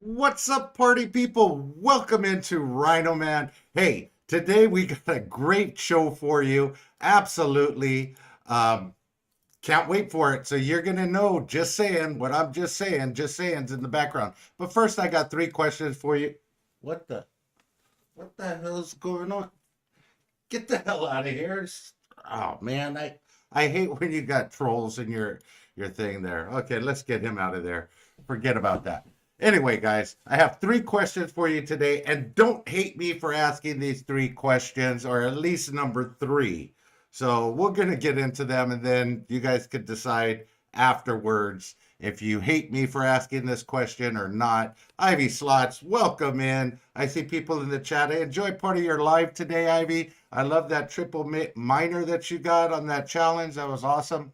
What's up, party people? Welcome into RhinoMan. Hey, today we got a great show for you. Absolutely. Um, can't wait for it. So you're gonna know, just saying what I'm just saying's in the background. But first, I got three questions for you. What the what the hell is going on? Get the hell out of here. Oh man, I hate when you got trolls in your thing there. Okay, let's get him out of there. Forget about that. Anyway, guys, I have three questions for you today, and don't hate me for asking these three questions, or at least number three. So we're gonna get into them, and then you guys could decide afterwards if you hate me for asking this question or not. Ivy Slots, welcome in. I see people in the chat. I enjoyed part of your live today, Ivy. I love that triple minor that you got on that challenge. That was awesome.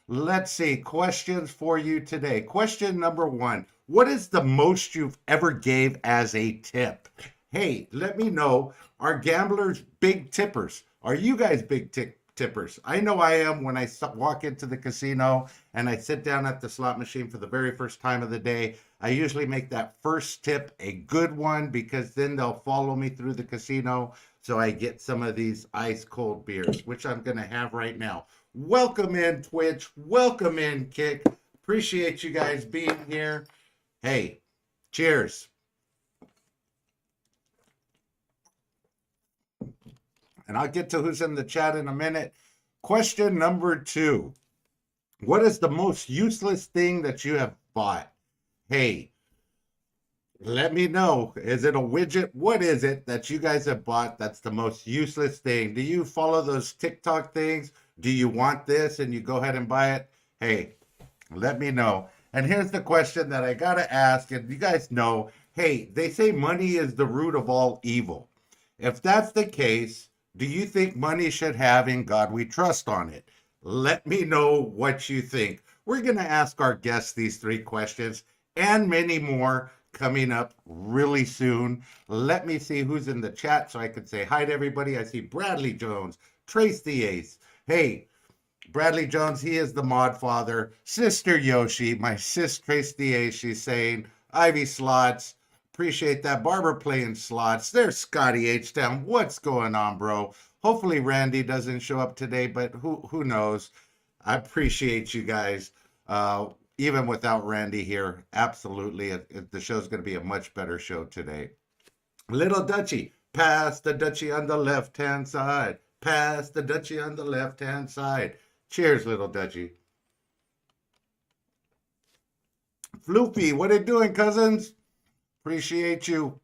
Let's see. Questions for you today. Question number one. What is the most you've ever gave as a tip? Hey, let me know. Are gamblers big tippers? Are you guys big tippers? I know I am when I walk into the casino and I sit down at the slot machine for the very first time of the day. I usually make that first tip a good one because then they'll follow me through the casino. So I get some of these ice cold beers, which I'm going to have right now. Welcome in, Twitch. Welcome in, Kick. Appreciate you guys being here. Hey, cheers. And I'll get to who's in the chat in a minute. Question number two. What is the most useless thing that you have bought? Hey, let me know. Is it a widget? What is it that you guys have bought that's the most useless thing? Do you follow those TikTok things? Do you want this and you go ahead and buy it? Hey, let me know. And here's the question that I got to ask, and you guys know, hey, they say money is the root of all evil. If that's the case, do you think money should have "In God We Trust" on it? Let me know what you think. We're going to ask our guests these three questions and many more coming up really soon. Let me see who's in the chat so I can say hi to everybody. I see Bradley Jones, Trace the Ace. Hey, Bradley Jones, he is the mod father. Sister Yoshi, my sis Trace the Ace, she's saying, Ivy Slots, appreciate that. Barbara playing slots. There's Scotty H-Town. What's going on, bro? Hopefully Randy doesn't show up today, but who knows? I appreciate you guys. Even without Randy here, absolutely. The show's going to be a much better show today. Little Dutchie, pass the Dutchie on the left-hand side. Pass the Dutchie on the left-hand side. Cheers, little Dutchie. Floofy, what are you doing, cousins? Appreciate you.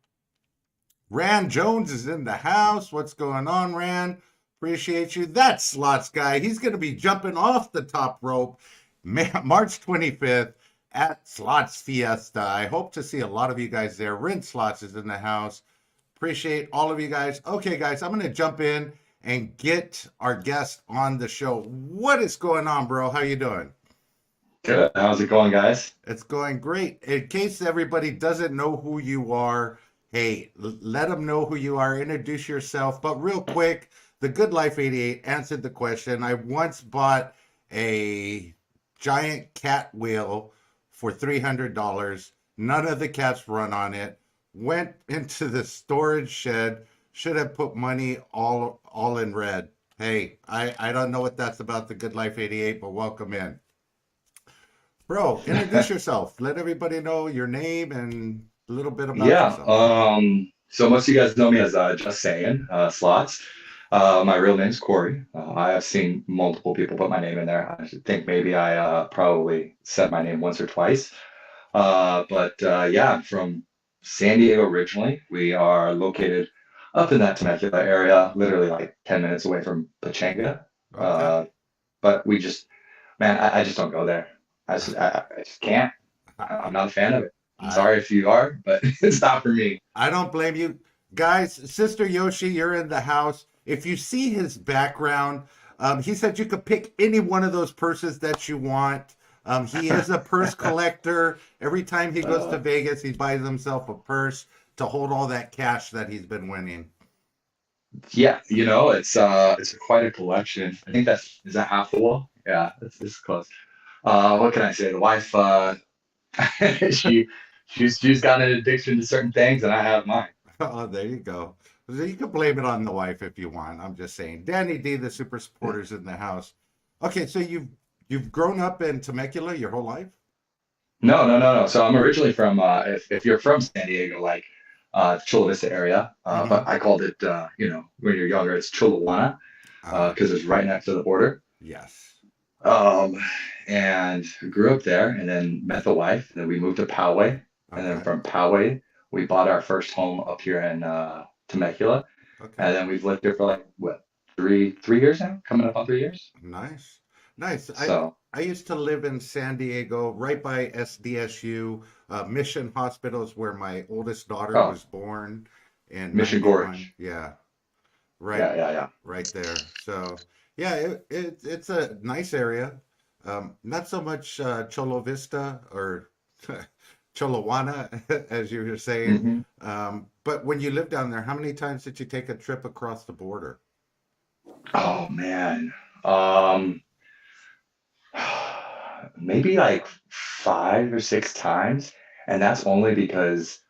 Rand Jones is in the house. What's going on, Rand? Appreciate you. That Slots guy, he's going to be jumping off the top rope March 25th at Slots Fiesta. I hope to see a lot of you guys there. Rinse Slots is in the house. Appreciate all of you guys. Okay, guys, I'm going to jump in and get our guest on the show. What is going on, bro? How you doing? Good. How's it going, guys? It's going great. In case everybody doesn't know who you are, hey, let them know who you are. Introduce yourself. But real quick, the Good Life 88 answered the question. I once bought a giant cat wheel for $300. None of the cats run on it. Went into the storage shed. Should have put money all in red. Hey, I don't know what that's about, the Good Life 88, but welcome in. Bro, introduce yourself. Let everybody know your name and a little bit about Yeah. yourself. So most of you guys know me as just saying slots. My real name's Corey. I have seen multiple people put my name in there. I think maybe I probably said my name once or twice. Yeah, I'm from San Diego originally. We are located up in that Temecula area, literally like 10 minutes away from Pachanga. Okay. But we just, man, I just don't go there. I just can't. I'm not a fan of it. I'm I sorry if you are, but it's not for me. I don't blame you. Guys, Sister Yoshi, you're in the house. If you see his background, he said you could pick any one of those purses that you want. He is a purse collector. Every time he goes to Uh, Vegas, he buys himself a purse to hold all that cash that he's been winning. yeah, it's quite a collection. I think is that half the wall? Yeah, it's close. What can I say? The wife, she she's got an addiction to certain things, and I have mine. Oh, there you go. So you can blame it on the wife if you want. I'm just saying. Danny D, the super supporters in the house. Okay, so you've grown up in Temecula your whole life? No, no, no, no. So I'm originally from if you're from San Diego, like Chula Vista area, Mm-hmm. but I called it when you're younger, it's Chulawana Uh, because it's right next to the border. yes. Um, and grew up there, and then met the wife, and then we moved to Poway, and then Okay. from Poway we bought our first home up here in Temecula, Okay. and then we've lived here for like what three years now, coming up on 3 years. Nice. Nice. So I used to live in San Diego, right by SDSU, Mission Hospitals, where my oldest daughter oh, was born in Mission 91. Gorge, Yeah, right, yeah, yeah, yeah. right there. So, yeah, it's a nice area. Not so much Cholo Vista or Cholowana, as you were saying. Hmm. But when you lived down there, how many times did you take a trip across the border? Oh man. Um, maybe like 5 or 6 times, and that's only because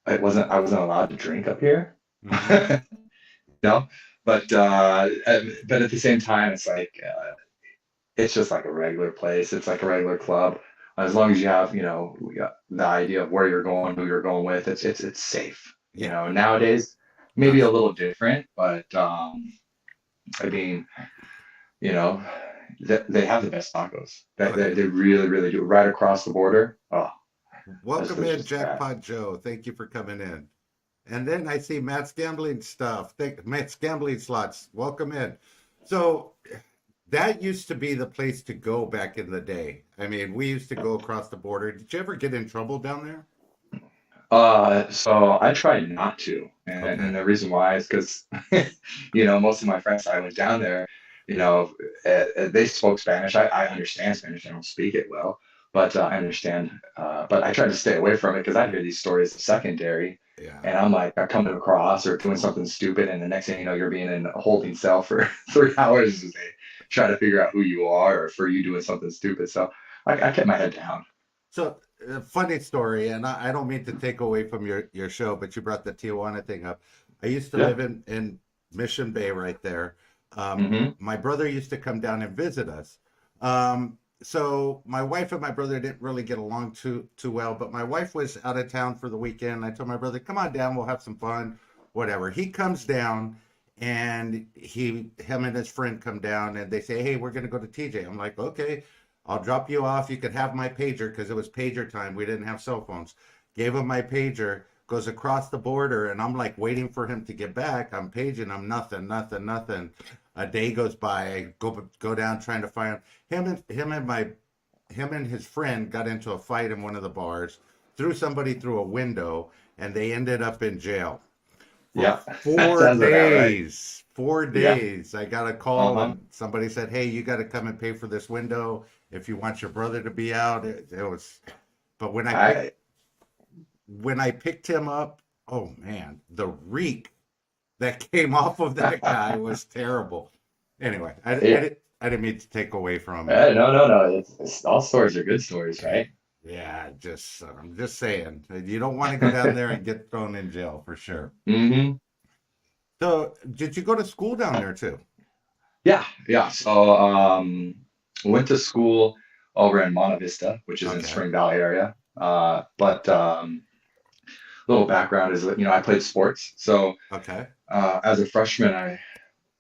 I wasn't allowed to drink up here. Hmm. No, but at the same time, it's like it's just like a regular place. It's like a regular club. As long as you have, we got the idea of where you're going, who you're going with, it's safe. Yeah, Nowadays maybe a absolutely. little different, but I mean, you know, they have the best tacos. Oh, They really, really do. Right across the border. Oh, welcome that's in, just bad. Jackpot Joe. Thank you for coming in. And then I see Matt's gambling stuff. Matt's gambling slots. Welcome in. So that used to be the place to go back in the day. I mean, we used to go across the border. Did you ever get in trouble down there? So I tried not to, and Okay. the reason why is because, most of my friends I went down there, they spoke Spanish. I understand Spanish. I don't speak it well, but I understand. But I tried to stay away from it because I hear these stories of secondary, Yeah. and I'm like, I come across or doing something stupid, and the next thing you know, you're being in a holding cell for 3 hours as they try to figure out who you are or for you doing something stupid. So I kept my head down. So, funny story, and I don't mean to take away from your show, but you brought the Tijuana thing up. I used to Yeah. live in Mission Bay right there. Hmm. My brother used to come down and visit us. So my wife and my brother didn't really get along too well, but my wife was out of town for the weekend. I told my brother, "Come on down, we'll have some fun, whatever." He comes down, and him and his friend come down, and they say, "Hey, we're gonna go to TJ." I'm like, "Okay." I'll drop you off. You could have my pager because it was pager time. We didn't have cell phones. Gave him my pager, goes across the border, and I'm like waiting for him to get back. I'm paging him, nothing, nothing, nothing. A day goes by. I go down trying to find him and his friend got into a fight in one of the bars, threw somebody through a window, and they ended up in jail for Yeah. That sounds about right. 4 days. I got a call Uh-huh. and somebody said, "Hey, you got to come and pay for this window if you want your brother to be out." It was, but I when I picked him up, oh man, the reek that came off of that guy was terrible. Anyway, yeah. I didn't mean to take away from No, no, no. It's all stories are good stories, right? yeah, I'm just saying you don't want to go down there and get thrown in jail for sure. Hmm. So, did you go to school down there too? Yeah, yeah. So went to school over in Monte Vista, which is in Okay. Spring Valley area. But little background is that I played sports. So Okay. as a freshman, I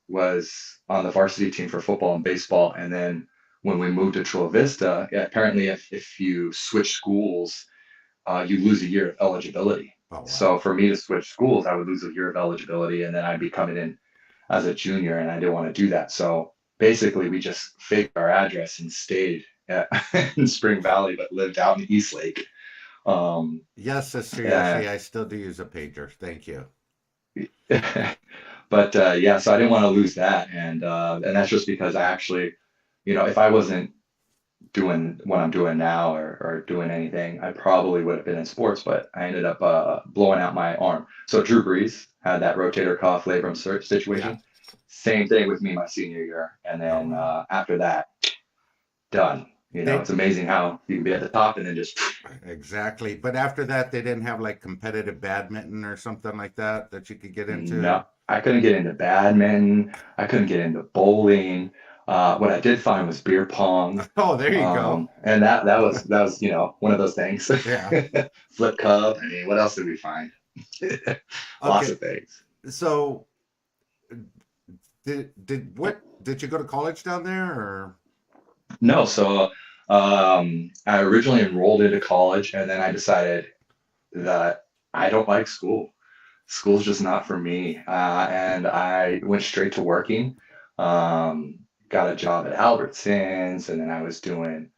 was on the varsity team for football and baseball, and then when we moved to Chula Vista, yeah, apparently if you switch schools you lose a year of eligibility. Oh wow. So for me to switch schools, I would lose a year of eligibility, and then I'd be coming in as a junior, and I didn't want to do that. So basically, we just faked our address and stayed in Spring Valley, but lived out in Eastlake. Um, Yes, sister. Yes, and, see, I still do use a pager. Thank you. but yeah, so I didn't want to lose that, and that's just because I actually, if I wasn't doing what I'm doing now or doing anything, I probably would have been in sports, but I ended up blowing out my arm. So Drew Brees had that rotator cuff labrum Yeah. situation. Same thing with me my senior year. And Oh then wow. after that, done. They It's amazing how you can be at the top and then just exactly. But after that, they didn't have like competitive badminton or something like that that you could get into. no. I couldn't get into badminton. I couldn't get into bowling. What I did find was beer pong. Oh, there you go. And that was one of those things. Yeah. Flip cup. I mean, what else did we find? Lots Okay. of things. So did you go to college down there or? No, so I originally enrolled into college, and then I decided that I don't like school. School's just not for me. And I went straight to working. Um, got a job at Albertsons, and then I was doing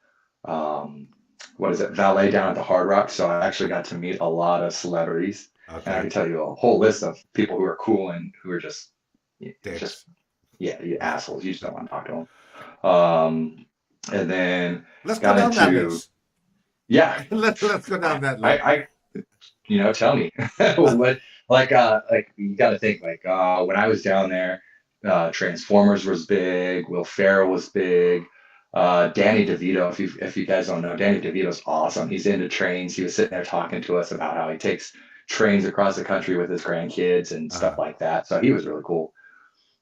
um, what is it, valet down at the Hard Rock. So I actually got to meet a lot of celebrities, and I Okay. can tell you a whole list of people who are cool and who are just Dicks. yeah, you assholes. You just don't want to talk to them. And then Let's go got down that into list. yeah. Let's go down that list. I tell me what like you got to think like when I was down there, Transformers was big, Will Ferrell was big, Danny DeVito. If you guys don't know, Danny DeVito's awesome. He's into trains. He was sitting there talking to us about how he takes trains across the country with his grandkids and stuff Uh, like that. So he was really cool.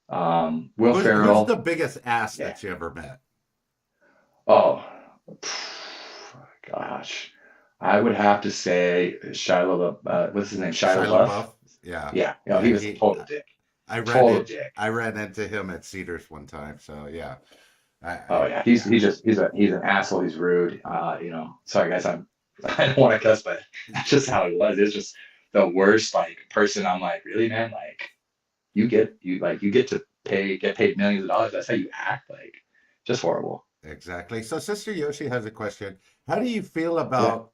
Will who's the Ferrell, biggest ass yeah. that you ever met? Oh, gosh. I would have to say Shia what's his name? Shia Shia LaBeouf. LaBeouf. Yeah. Yeah, Yeah. he was a total dick. I ran Total it. dick. I ran into him at Cedars one time. So yeah. Oh yeah, Yeah. he's an asshole. He's rude. Sorry guys, I don't want to cuss, but that's just how he was. It's just the worst like person. I'm like, really, man? Like you get to get paid millions of dollars. That's how you act. Like just horrible. Exactly. So Sister Yoshi has a question. How do you feel Yeah. about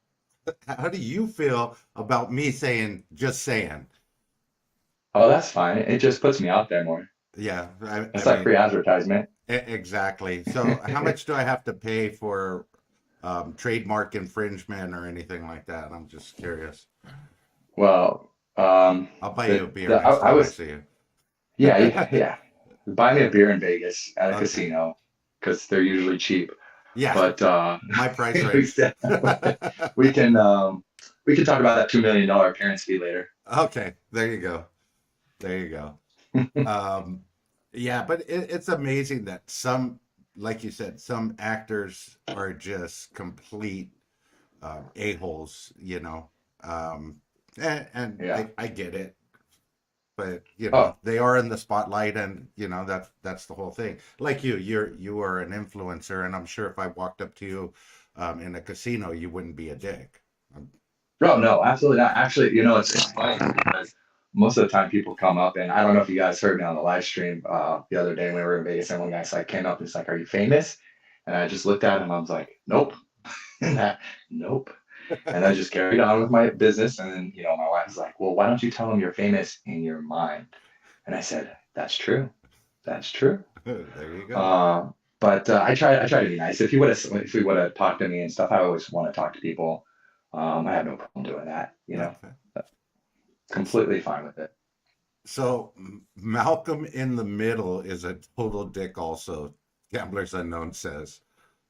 how do you feel about me saying just saying? Oh, that's fine. It just puts me out there more. Yeah, I It's like mean free advertisement. exactly. So how much do I have to pay for trademark infringement or anything like that? I'm just curious. Well, I'll buy you a the beer next I time I was see you. yeah, yeah. Buy me a beer in Vegas at a Okay. casino because they're usually cheap. Yeah, But my price we range. can we can um, we can talk about that $2 million appearance fee later. Okay, there you go. There you go. Um, yeah, but it's amazing that some, like you said, some actors are just complete a-holes, you know. And Yeah. I get it, but you know, Oh, they are in the spotlight and you know that's the whole thing. Like you are an influencer, and I'm sure if I walked up to you in a casino, you wouldn't be a dick. Um, no, no, absolutely not. Actually, it's funny because most of the time people come up and I don't know if you guys heard me on the live stream the other day when we were in Vegas and one guy like came up and he's like, "Are you famous?" And I just looked at him. I was like, "Nope." And nope. And I just carried on with my business. And then, my wife was like, "Well, why don't you tell them you're famous in your mind?" And I said, "That's true. That's true." there you go. But I try to be nice. If we would have talked to me and stuff, I always want to talk to people. I have no problem doing that. Okay. Completely fine with it. So Malcolm in the Middle is a total dick also, Gamblers Unknown says.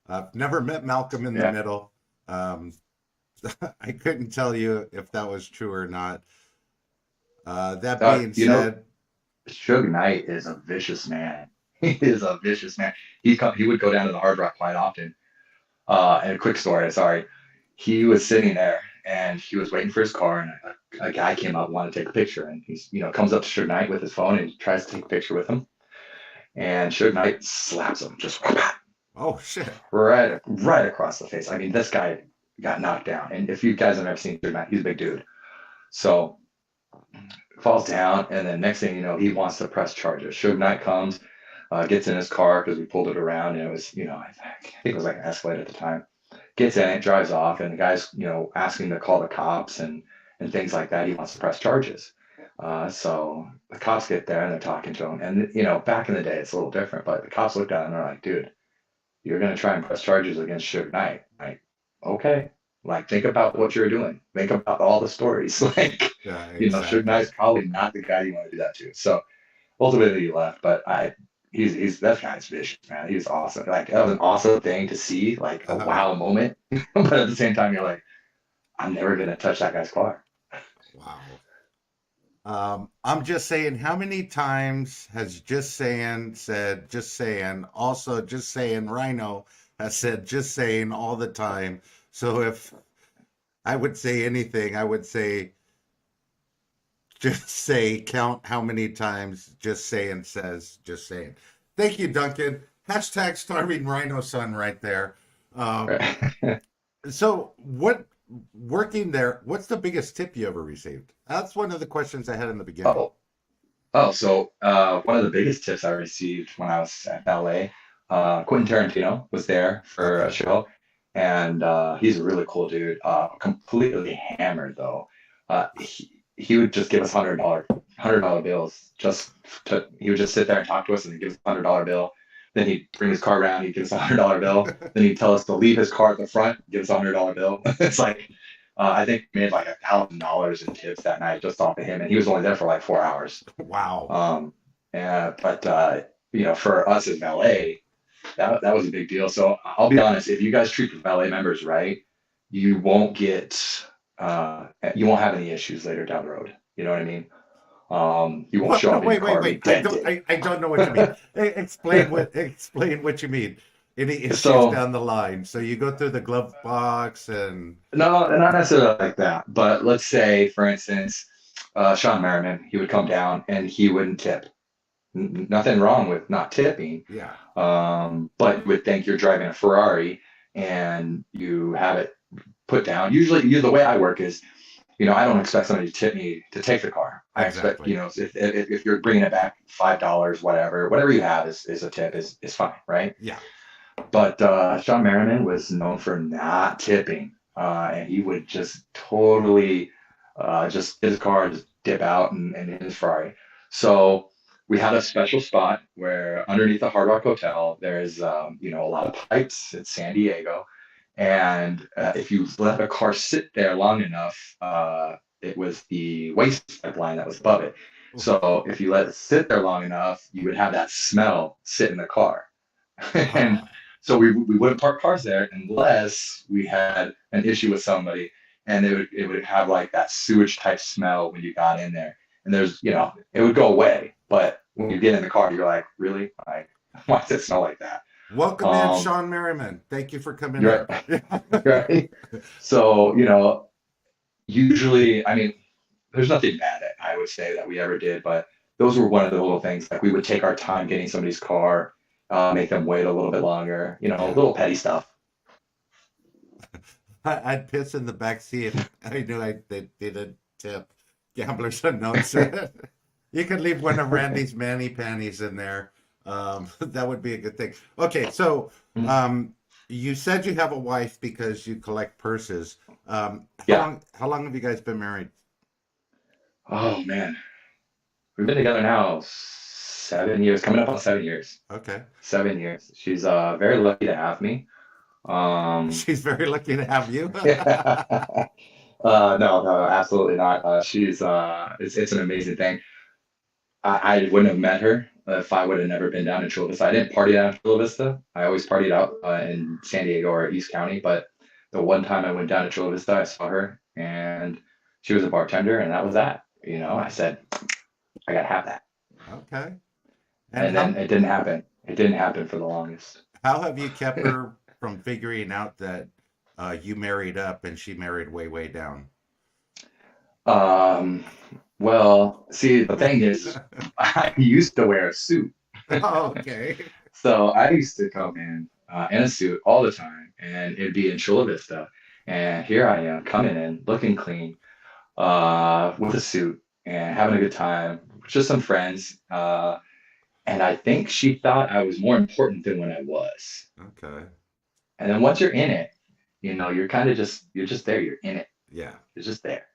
I've never met Malcolm in the Yeah. Middle. Um, I couldn't tell you if that was true or not. That Uh, being you know, said, Suge Knight is a vicious man. He is a vicious man. He would go down to the Hard Rock quite often. And a quick story, sorry. He was sitting there and he was waiting for his car, and a guy came up, wanted to take a picture, and he's comes up to Suge Knight with his phone and tries to take a picture with him, and Suge Knight slaps him just oh shit. right across the face. I mean, this guy got knocked down, and if you guys have ever seen Suge Knight, he's a big dude. So falls down, and then next thing you know, he wants to press charges. Suge Knight comes, gets in his car because we pulled it around, and it was, think it was like an Escalade at the time. Gets in it, drives off, and the guy's, asking to call the cops and things like that. He wants to press charges. So the cops get there and they're talking to him. And, back in the day, it's a little different, but the cops looked at him and they're like, dude, you're going to try and press charges against Suge Knight. Like, okay. Like, think about what you're doing. Think about all the stories. Like, Yeah, Suge exactly. Knight's probably not the guy you want to do that to. So ultimately he left, but he's that guy's vicious, man. He's awesome. Like that was an awesome thing to see, like a Uh, wow moment. But at the same time, you're like, I'm never gonna touch that guy's car. wow. I'm just saying, how many times has just saying said just saying? Also, just saying Rhino has said just saying all the time. So if I would say anything, I would say just say count how many times just saying says just saying. Thank you, Duncan. Hashtag starving rhino son right there. Um, Right. so what working there, what's the biggest tip you ever received? That's one of the questions I had in the beginning. Oh, so one of the biggest tips I received when I was at ballet, Quentin Tarantino was there for a Okay. show, and he's a really cool dude. Completely hammered though. He would just give us $100 bills. He would just sit there and talk to us, and he'd give us $100 bill. Then he'd bring his car around, he'd give us $100 bill. Then he'd tell us to leave his car at the front, give us $100 bill. It's like I think we made like $1,000 in tips that night just off of him, and he was only there for like 4 hours. Wow. Um, but for us as valet, that was a big deal. So I'll be honest, if you guys treat the valet members right, you won't get you won't have any issues later down the road. You know what I mean? You won't What? show No, up in your car wait. I don't. dented. I don't know what you mean. Explain what you mean. Any issues So down the line? So you go through the glove box and no, not necessarily like that. But let's say, for instance, Sean Merriman, he would come down and he wouldn't tip. Nothing wrong with not tipping, yeah, but you would think you're driving a Ferrari and you have it put down. Usually, the way I work is, I don't expect somebody to tip me to take the car. I expect, exactly. if you're bringing it back $5, whatever you have is a tip is fine, right? Yeah. But Sean Merriman was known for not tipping, and he would just totally just get his car, just dip out and in his Ferrari. So we had a special spot where underneath the Hard Rock Hotel, there's a lot of pipes. It's San Diego, and if you let a car sit there long enough, it was the waste pipeline that was above it. So if you let it sit there long enough, you would have that smell sit in the car. And Ah, so we wouldn't park cars there unless we had an issue with somebody, and it would have like that sewage type smell when you got in there. And it would go away, but when you get in the car, you're like, really? Like, why does it smell like that? welcome in, Um, Sean Merriman. Thank you for coming you're in. right, right. So usually, I mean, there's nothing bad that I would say that we ever did, but those were one of the little things. Like we would take our time getting somebody's car, make them wait a little bit longer, Yeah. little petty stuff. I'd piss in the back seat if I knew they didn't tip. Gamblers Unknown you could leave one of Randy's Manny panties in there. That would be a good thing. Okay, so Mhm. um, you said you have a wife because you collect purses. How Yeah. long have you guys been married? Oh man, we've been together now 7 years, coming up on 7 years. Okay. 7 years. She's very lucky to have me. Um, She's very lucky to have you. no, no, absolutely not. It's an amazing thing. I wouldn't have met her if I would have never been down in Chula Vista. I didn't party down in Chula Vista. I always partied out in San Diego or East County. But the one time I went down to Chula Vista, I saw her and she was a bartender, and that was that. I said, I gotta have that. Okay. And And then it didn't happen. It didn't happen for the longest. how have you kept her from figuring out that you married up and she married way down? Um, well, see, the thing is, I used to wear a suit. Okay. So I used to come in a suit all the time, and it'd be in Chula Vista. And here I am coming in looking clean with a suit and having a good time, with just some friends. And I think she thought I was more important than when I was. Okay. And then once you're in it, you're kind of you're just there. You're in it. Yeah. You're just there.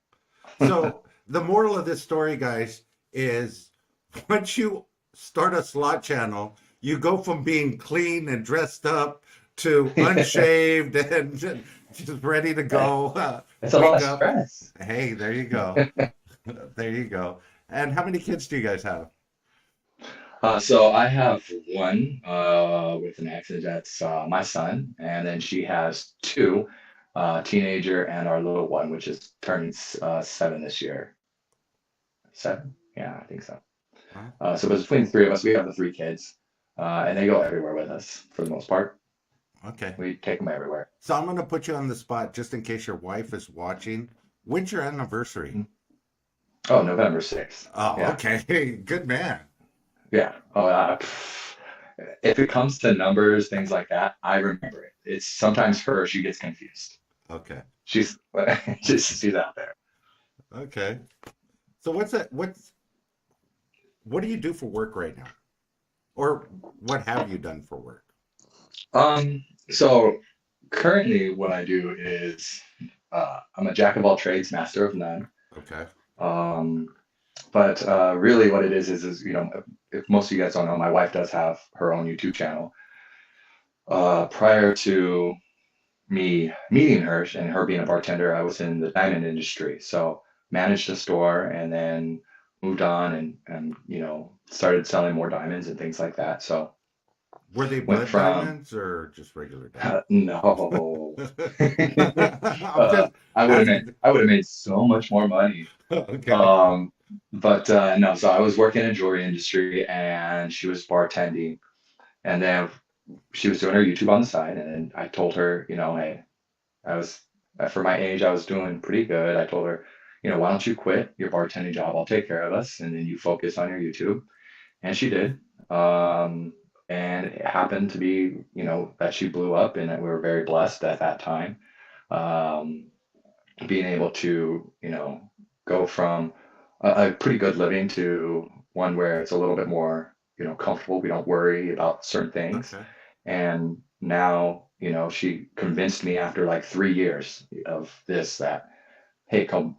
So the moral of this story, guys, is once you start a slot channel, you go from being clean and dressed up to unshaved and just ready to go. It's a lot Wake of up. stress. Hey, there you go. There you go. And how many kids do you guys have? So I have one with an accident. That's my son, and then she has two, teenager and our little one, which is turning 7 this year. 7? Yeah, I think so. Huh? So between the three of us, we have the three kids, and they go everywhere with us for the most part. Okay. We take them everywhere. So I'm going to put you on the spot just in case your wife is watching. When's your anniversary? Oh, November 6th. Oh, Yeah, okay. Good man. yeah. Oh, if it comes to numbers, things like that, I remember it. It's sometimes her, she gets confused. Okay. She's she's out there. Okay. So what do you do for work right now? Or what have you done for work? So currently what I do is I'm a jack of all trades, master of none. Okay. Um, but really what it is if most of you guys don't know, my wife does have her own YouTube channel. Prior to me meeting her and her being a bartender, I was in the diamond industry. So managed a store and then moved on and started selling more diamonds and things like that. So Were they went blood from diamonds or just regular diamonds? no. I'm just asking. I would have made so much more money. Okay. Um, but no, so I was working in the jewelry industry and she was bartending. And then she was doing her YouTube on the side. And then I told her, hey, I was, for my age, I was doing pretty good. I told her, why don't you quit your bartending job? I'll take care of us. And then you focus on your YouTube. And she did. Um, and it happened to be, that she blew up and that we were very blessed at that time. Um, being able to, go from a pretty good living to one where it's a little bit more, comfortable. We don't worry about certain things. Okay. And now, she convinced me after like 3 years of this that, hey, come,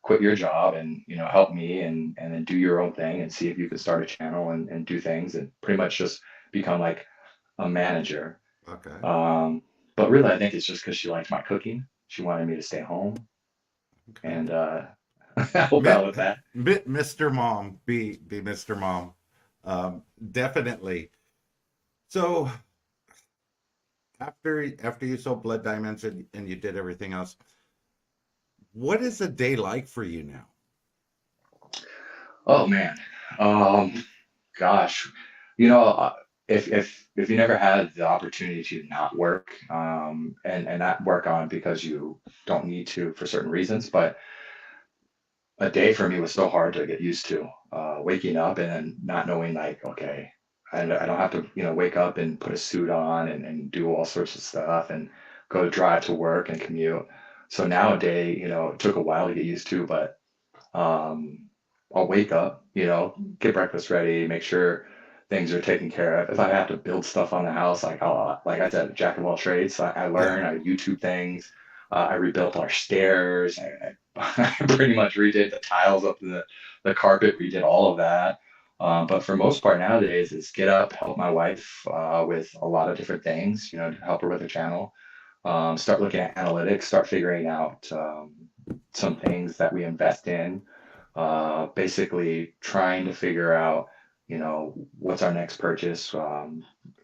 quit your job and, help me and then do your own thing and see if you can start a channel and do things and pretty much just become like a manager. Okay. Um, but really, I think it's just because she liked my cooking. She wanted me to stay home Okay. and help Mi- out with that. Mr. Mom, be Mr. Mom. Definitely. So after you sold blood diamonds and you did everything else, what is a day like for you now? Oh man, um, gosh, you know, if you never had the opportunity to not work and not work on because you don't need to for certain reasons, but a day for me was so hard to get used to. Waking up and then not knowing like, okay, I don't have to, wake up and put a suit on and do all sorts of stuff and go drive to work and commute. So nowadays, it took a while to get used to, but I'll wake up, get breakfast ready, make sure things are taken care of. If I have to build stuff on the house, like I said, jack of all trades. So I Yeah. learn, I YouTube things. I rebuilt our stairs. I pretty much redid the tiles up in the carpet, redid all of that. But for most part nowadays, is get up, help my wife with a lot of different things, to help her with her channel. Start looking at analytics, start figuring out some things that we invest in, basically trying to figure out, what's our next purchase.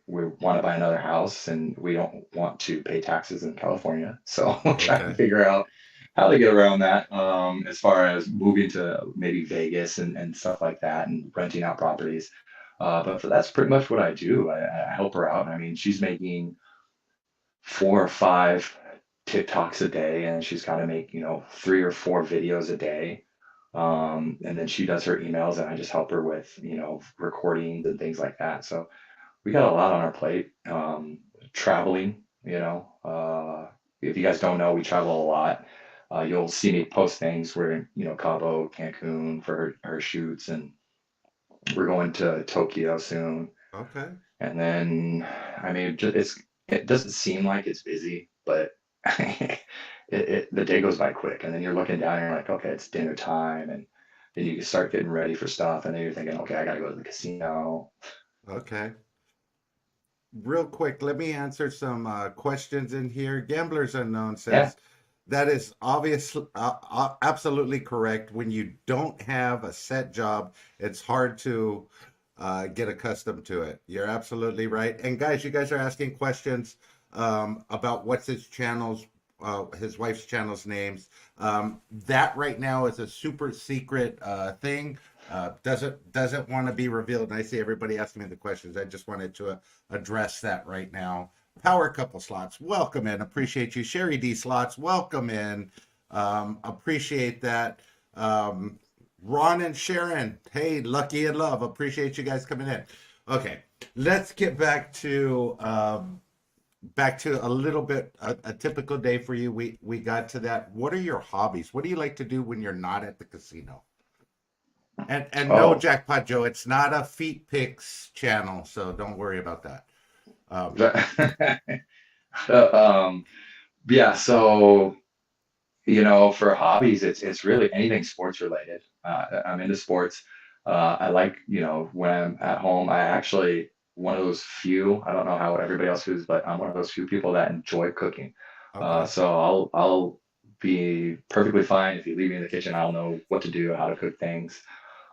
We want to buy another house and we don't want to pay taxes in California. So we're trying to Okay. figure out how to get around that as far as moving to maybe Vegas and stuff like that and renting out properties. But that's pretty much what I do. I help her out. I mean, she's making 4 or 5 TikToks a day and she's got to make, 3 or 4 videos a day. And then she does her emails and I just help her with, recordings and things like that. So we got a lot on our plate. Traveling, if you guys don't know, we travel a lot. You'll see me post things. We're in, Cabo, Cancun for her shoots, and we're going to Tokyo soon. Okay. And then, I mean, it doesn't seem like it's busy, but the day goes by quick. And then you're looking down and you're like, okay, it's dinner time. And then you start getting ready for stuff. And then you're thinking, okay, I got to go to the casino. Okay. Real quick, let me answer some questions in here. Gamblers Unknown Yeah. says that is obviously absolutely correct. When you don't have a set job, it's hard to get accustomed to it. You're absolutely right. And guys, you guys are asking questions about what's his wife's channel's names. That right now is a super secret thing. Doesn't want to be revealed. And I see everybody asking me the questions. I just wanted to address that right now. Power couple slots, welcome in. Appreciate you. Sherry D slots, welcome in. Appreciate that. Ron and Sharon, hey, lucky in love. Appreciate you guys coming in. Okay, let's get back to a little bit a typical day for you. We got to that. What are your hobbies? What do you like to do when you're not at the casino? And no, Oh, Jackpot Joe, it's not a feet picks channel, so don't worry about that. Um, um, yeah. So, for hobbies, it's really anything sports related. I'm into sports. I like, when I'm at home, I actually one of those few, I don't know how everybody else is, but I'm one of those few people that enjoy cooking. okay. So I'll be perfectly fine if you leave me in the kitchen. I'll know what to do, how to cook things.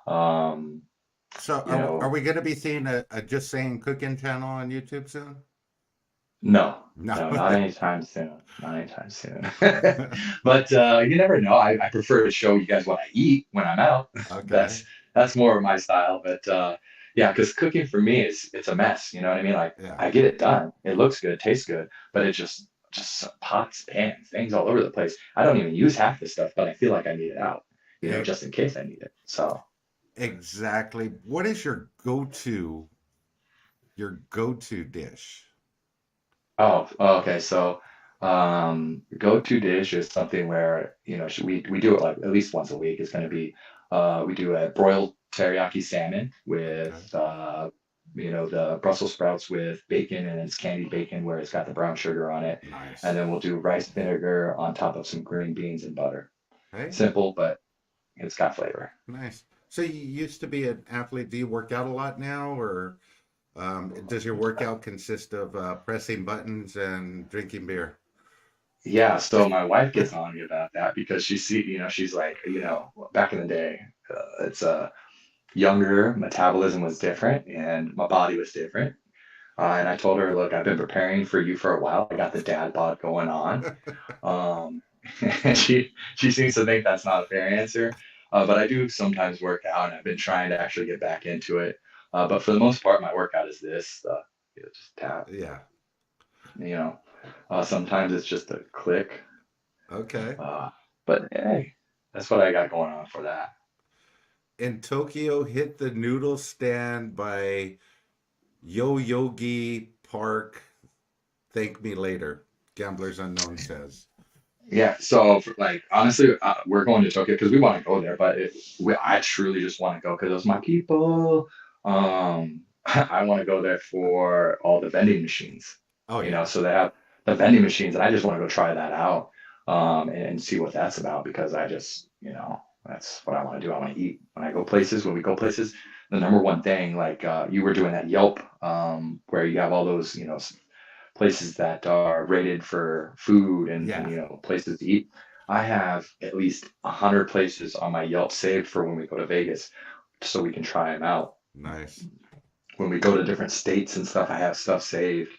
Um, So you are know, we going to be seeing a just saying cooking channel on YouTube soon? No, No. no, not anytime soon. Not anytime soon. But you never know. I prefer to show you guys what I eat when I'm out. Okay. That's more of my style. But yeah, because cooking for me is it's a mess. You know what I mean? Like Yeah. I get it done. It looks good, tastes good, but it just some pots, pans, things all over the place. I don't even use half the stuff, but I feel like I need it out. E- Just in case I need it. So. Exactly. What is your go-to dish? Oh, okay. So, go-to dish is something where, we do it like at least once a week. It's going to be, we do a broiled teriyaki salmon with, Okay. the Brussels sprouts with bacon and it's candied bacon where it's got the brown sugar on it. And Nice. then we'll do rice vinegar on top of some green beans and butter. Hey, Simple, but it's got flavor. nice. So you used to be an athlete. Do you work out a lot now, or does your workout consist of pressing buttons and drinking beer? Yeah, so my wife gets on me about that because she's like, back in the day, it's younger, metabolism was different and my body was different. And I told her, look, I've been preparing for you for a while. I got the dad bod going on. Um, and she seems to think that's not a fair answer. But I do sometimes work out and I've been trying to actually get back into it. But for the most part, my workout is this, just tap, Yeah. you know, sometimes it's just a click. Okay. Uh, but hey, that's what I got going on for that. In Tokyo, hit the noodle stand by Yo Yogi Park. Thank me later. Gamblers Unknown says. Yeah, so like honestly, we're going to Tokyo because we want to go there, but I truly just want to go because those my people. I want to go there for all the vending machines, Oh yeah. so they have the vending machines, and I just want to go try that out, and see what that's about because that's what I want to do. I want to eat when I go places. When we go places, the number one thing, like you were doing that Yelp, where you have all those, places that are rated for food and Yeah. places to eat. I have at least 100 places on my Yelp saved for when we go to Vegas, so we can try them out. Nice. When we go to different states and stuff, I have stuff saved,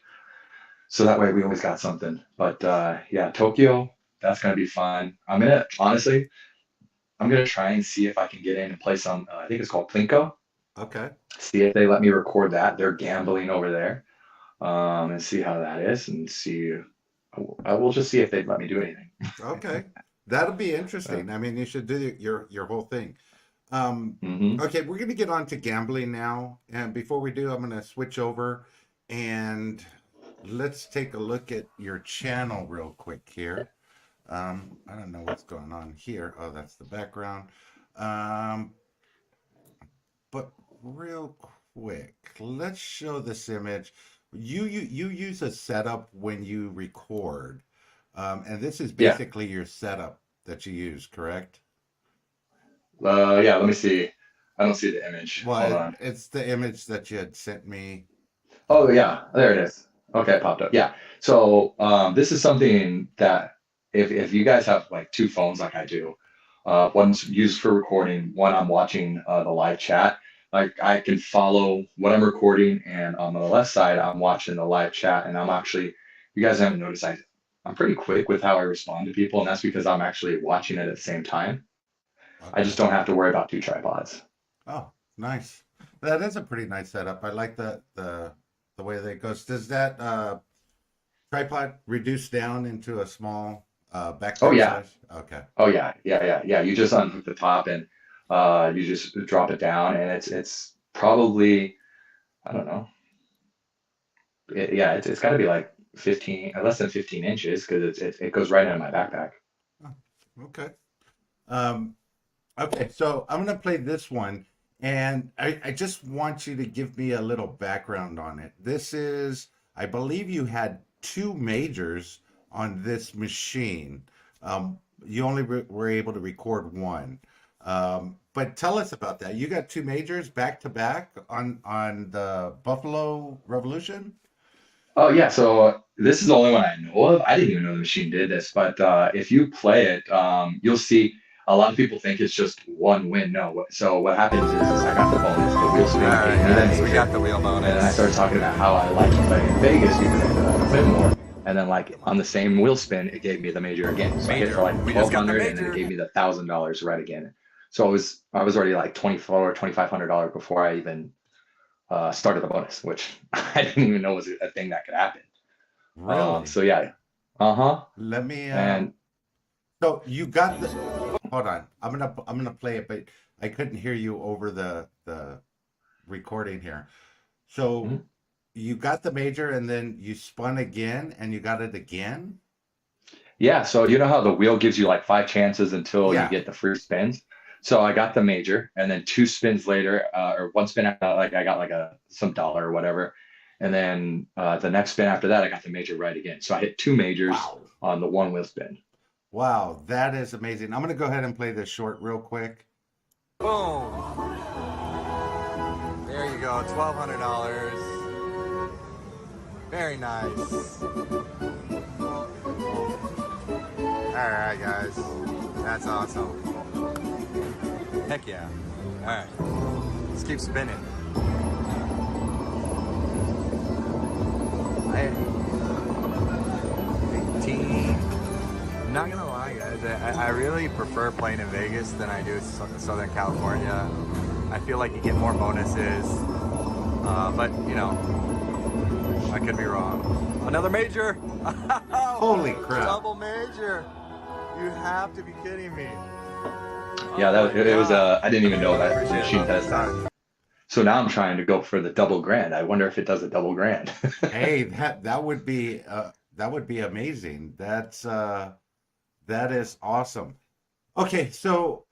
so that way we always got something. But yeah, Tokyo, that's gonna be fun. I'm gonna try and see if I can get in and play some. I think it's called Plinko. Okay. See if they let me record that. They're gambling over there, and see how that is, and see. I will just see if they'd let me do anything. Okay. That'll be Uh, interesting. I mean, you should do your whole thing. Um, hmm okay, we're gonna get on to gambling now. And before we do, I'm gonna switch over and let's take a look at your channel real quick here. I don't know what's going on here. Oh, that's the background. Um, but real quick, let's show this image. You use a setup when you record, and this is Yeah. basically your setup that you use, correct? Yeah. Let me see. I don't see the image. Well, Hold on. it's the image that you had sent me. Oh Um, yeah, there it is. Okay, it popped up. Yeah. So this is something that if you guys have like two phones like I do, one's used for recording, one I'm watching the live chat. like I can follow what I'm recording, and on the left side, I'm watching the live chat, and I'm actually, you guys haven't noticed, I'm pretty quick with how I respond to people, and that's because I'm actually watching it at the same time. I Okay. just don't have to worry about two tripods. Oh, nice. That is a pretty nice setup. I like the way that it goes. Does that tripod reduce down into a small Oh backpack yeah, size? Okay. oh yeah, yeah, yeah, yeah. You just unhook the top and you just drop it down, and it's probably, I don't know, yeah, it's got to be like 15, less than 15 inches because it goes right into my backpack. Oh, okay. Um, okay, so I'm gonna play this one, and I just want you to give me a little background on it. This is, I believe you had two majors on this machine. You only were able to record one. But tell us about that. You got two majors back to back on the Buffalo Revolution? Oh yeah, so this is the only one I know of. I didn't even know the machine did this, but if you play it, you'll see a lot of people think it's just one win. No, so what happens is I got the bonus, the wheel All spin right, gave me the guys, we got major, the wheel and then I bonus. started talking about how I like playing in Vegas because I feel like I win more. And then like on the same wheel spin, it gave me the major again. So I hit Major. for like We just got the 1,200, and then it major. gave me the $1,000 right again. So I was already like 24 or $2,500 before I even started the bonus, which I didn't even know was a thing that could happen. Really? So yeah, uh-huh. Let me And so you got the hold on. I'm gonna play it, but I couldn't hear you over the recording here. So mhm. you got the major and then you spun again and you got it again? Yeah, so you know how the wheel gives you like five chances until you Yeah. get the free spins? So I got the major, and then two spins later, or one spin after, like I got like a some dollar or whatever. And then the next spin after that, I got the major right again. So I hit two majors Wow. on the one wheel spin. Wow, that is amazing. I'm gonna go ahead and play this short real quick. Boom. There you go, $1,200. Very nice. All right, guys, that's awesome. Heck yeah. All right, let's keep spinning. I 18. I'm not gonna lie, guys. I really prefer playing in Vegas than I do Southern California. I feel like you get more bonuses, but you know, I could be wrong. Another major! Holy crap. Double major! You have to be kidding me. Yeah, Oh my it was god. I didn't even know I that the appreciate it, machine love. does that. Sorry. So now I'm trying to go for the double grand. I wonder if it does a double grand. Hey, that would be amazing. That is awesome. Okay, so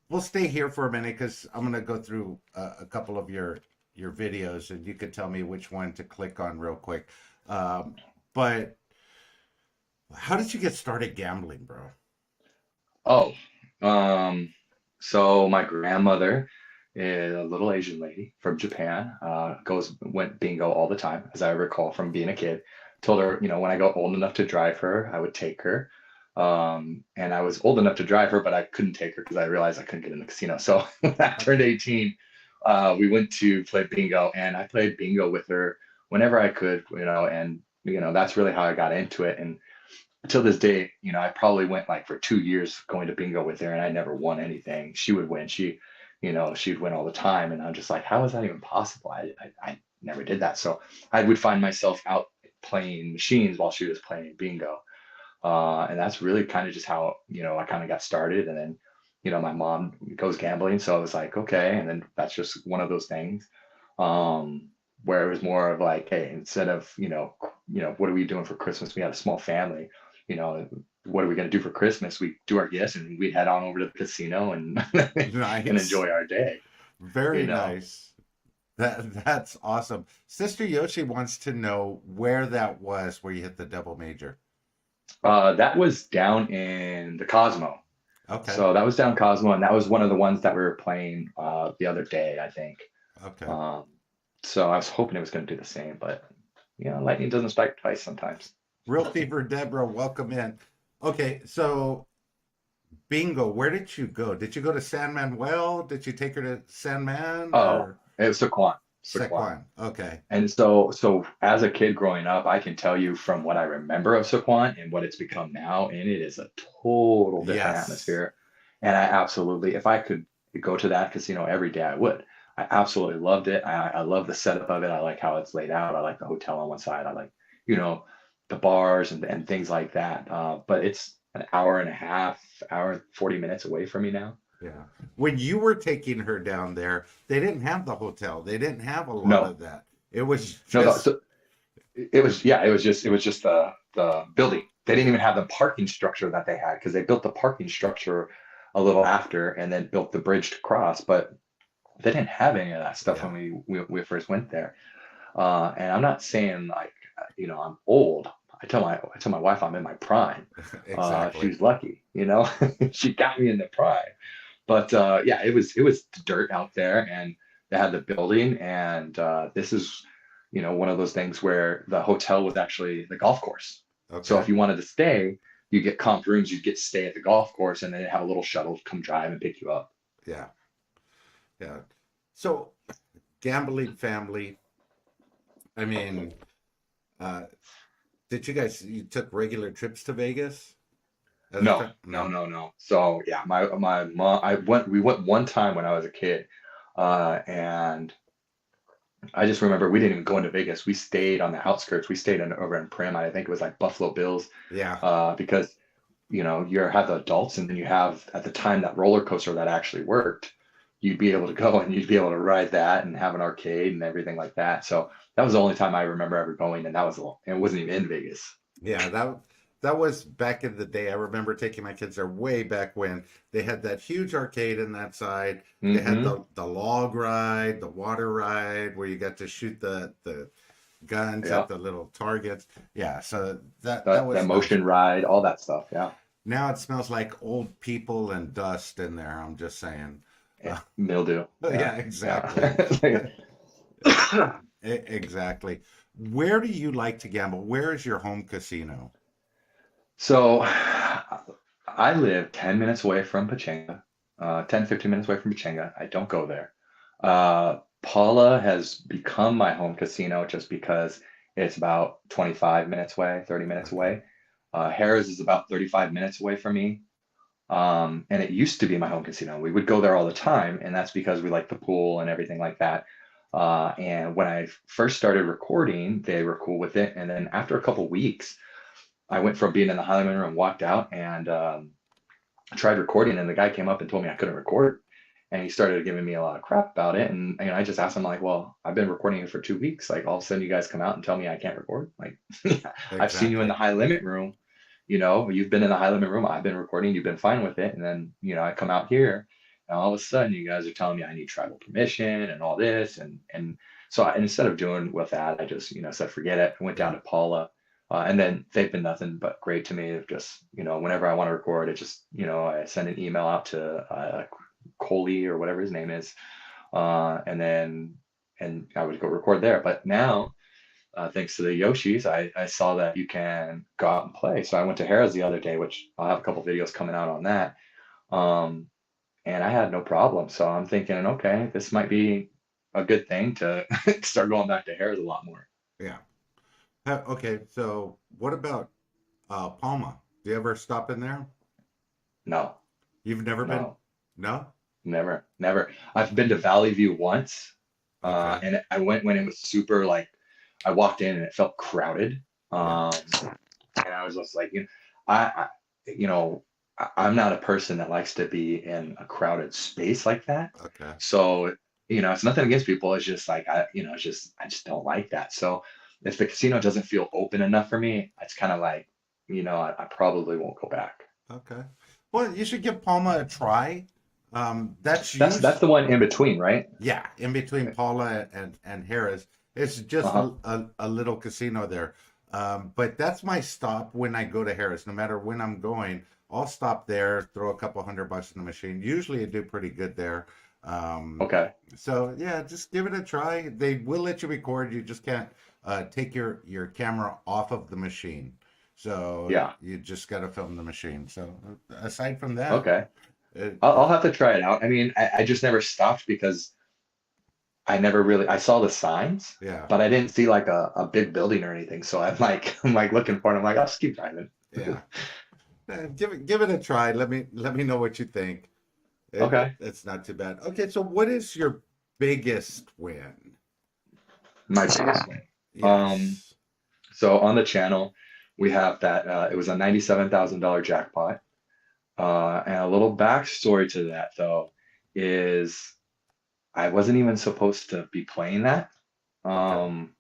we'll stay here for a minute because I'm gonna go through a couple of your videos and you could tell me which one to click on real quick. Um, but how did you get started gambling, bro? Oh, um, so my grandmother is a little Asian lady from Japan, went bingo all the time, as I recall from being a kid. Told her, when I got old enough to drive her, I would take her. And I was old enough to drive her, but I couldn't take her because I realized I couldn't get in the casino. So when I turned Okay. 18, we went to play bingo, and I played bingo with her whenever I could, and that's really how I got into it. And until this day, I probably went like for 2 years going to bingo with her, and I never won anything. She would win. She'd win all the time, and I'm just like, how is that even possible? I never did that. So I would find myself out playing machines while she was playing bingo, and that's really kind of just how I kind of got started. And then my mom goes gambling, so I was like, okay, and then that's just one of those things. Um, where it was more of like, hey, instead of what are we doing for Christmas? We had a small family, you know, what are we going to do for Christmas? We do our gifts and we head on over to the casino and and Nice. enjoy our day, you Very know. nice. That's awesome. Sister Yoshi wants to know where that was where you hit the double major. That was down in the Cosmo. Okay. So that was down Cosmo, and that was one of the ones that we were playing the other day, I think. Okay. Um, so I was hoping it was going to do the same, but lightning doesn't strike twice sometimes. Real Fever Deborah, welcome in. Okay, so Bingo. Where did you go? Did you go to San Manuel? Did you take her to San Man Oh, or it was Saquon. Saquon. Sequan? Okay. And so as a kid growing up, I can tell you from what I remember of Saquon and what it's become now, and it is a total different Yes. atmosphere. And I absolutely, if I could go to that casino every day, I would. I absolutely loved it. I love the setup of it. I like how it's laid out. I like the hotel on one side. I like, you know, the bars and things like that. But it's an hour and a half, hour and 40 minutes away from me now. Yeah. When you were taking her down there, they didn't have the hotel. They didn't have a lot No, of that. It was no, no. just, So it was just the building. They didn't even have the parking structure that they had because they built the parking structure a little after and then built the bridge to cross, but they didn't have any of that stuff yeah, when we first went there. And I'm not saying like I'm old. I tell my wife I'm in my prime. exactly. She's lucky, she got me in the prime. But yeah, it was dirt out there, and they had the building, and this is one of those things where the hotel was actually the golf course. So if Okay. you wanted to stay, you get comp rooms, you get to stay at the golf course, and then have a little shuttle come drive and pick you up. Yeah. Yeah. So, gambling family, I mean, uh, did you took regular trips to Vegas at the No, time? no, No. no, no. So yeah, my mom, we went one time when I was a kid, and I just remember we didn't even go into Vegas. We stayed on the outskirts. We stayed over in Prim. I think it was like Buffalo Bills, Yeah. because you have the adults, and then you have at the time that roller coaster that actually worked. You'd be able to go and you'd be able to ride that and have an arcade and everything like that. So that was the only time I remember ever going, and it wasn't even in Vegas. Yeah, that was back in the day. I remember taking my kids there way back when they had that huge arcade in that side. They had Hmm. the log ride, the water ride where you got to shoot the guns at Yeah, the little targets. Yeah, so that that was nice. motion ride, all that stuff. Yeah. Now it smells like old people and dust in there. I'm just saying. Yeah, mildew. Yeah, Yeah, exactly. yeah. Exactly. Where do you like to gamble? Where is your home casino? So I live 10 minutes away from Pachanga, 10, 15 minutes away from Pachanga. I don't go there. Paula has become my home casino just because it's about 25 minutes away, 30 minutes Okay. away. Harrah's is about 35 minutes away from me. And it used to be my home casino. We would go there all the time, and that's because we like the pool and everything like that. And when I first started recording, they were cool with it. And then after a couple weeks, I went from being in the Highland room, walked out, and tried recording, and the guy came up and told me I couldn't record. And he started giving me a lot of crap about it. And I just asked him, like, well, I've been recording it for 2 weeks. Like, all of a sudden, you guys come out and tell me I can't record. Like, I've seen you in the Exactly. high limit room. You've been in the high limit room. I've been recording. You've been fine with it. And then, I come out here, and all of a sudden, you guys are telling me I need tribal permission and all this. And so instead of doing with that, I just, said, forget it. I went down Yeah. to Paula. And then they've been nothing but great to me. Of just, whenever I want to record, it just, I send an email out to Coley or whatever his name is, and I would go record there. But now, thanks to the Yoshis, I saw that you can go out and play. So I went to Harrah's the other day, which I'll have a couple videos coming out on that. Um, and I had no problem. So I'm thinking, okay, this might be a good thing to start going back to Harrah's a lot more. Yeah. Okay, so what about Palma? Do you ever stop in there? No, You've never been? no, No? never, never. I've been to Valley View once, Okay. and I went when it was super like I walked in and it felt crowded. Yeah. And I was just like, I you know, I'm not a person that likes to be in a crowded space like that. Okay. So, it's nothing against people. It's just like I just don't like that. So if the casino doesn't feel open enough for me, it's kind of like, I probably won't go back. Okay. Well, you should give Palma a try. That's That's used, the one in between, right? yeah, in between Paula and Harris. It's just Uh-huh. a little casino there. But that's my stop when I go to Harris. No matter when I'm going, I'll stop there, throw a couple $100 in the machine. Usually I do pretty good there. Um, Okay. so yeah, just give it a try. They will let you record. You just can't take your camera off of the machine. So Yeah. you just got to film the machine. So aside from that, Okay. I'll it, have to try it out. I mean, I just never stopped because I never really I saw the signs, yeah, but I didn't see like a big building or anything. So I'm like looking for it. I'm like, I'll just keep driving. yeah. Give it a try. Let me know what you think. Okay. It's not too bad. Okay, so what is your biggest win? My biggest win. Um, Yes. so on the channel, we have that it was a $97,000 jackpot. And a little backstory to that though is I wasn't even supposed to be playing that. Okay. Um,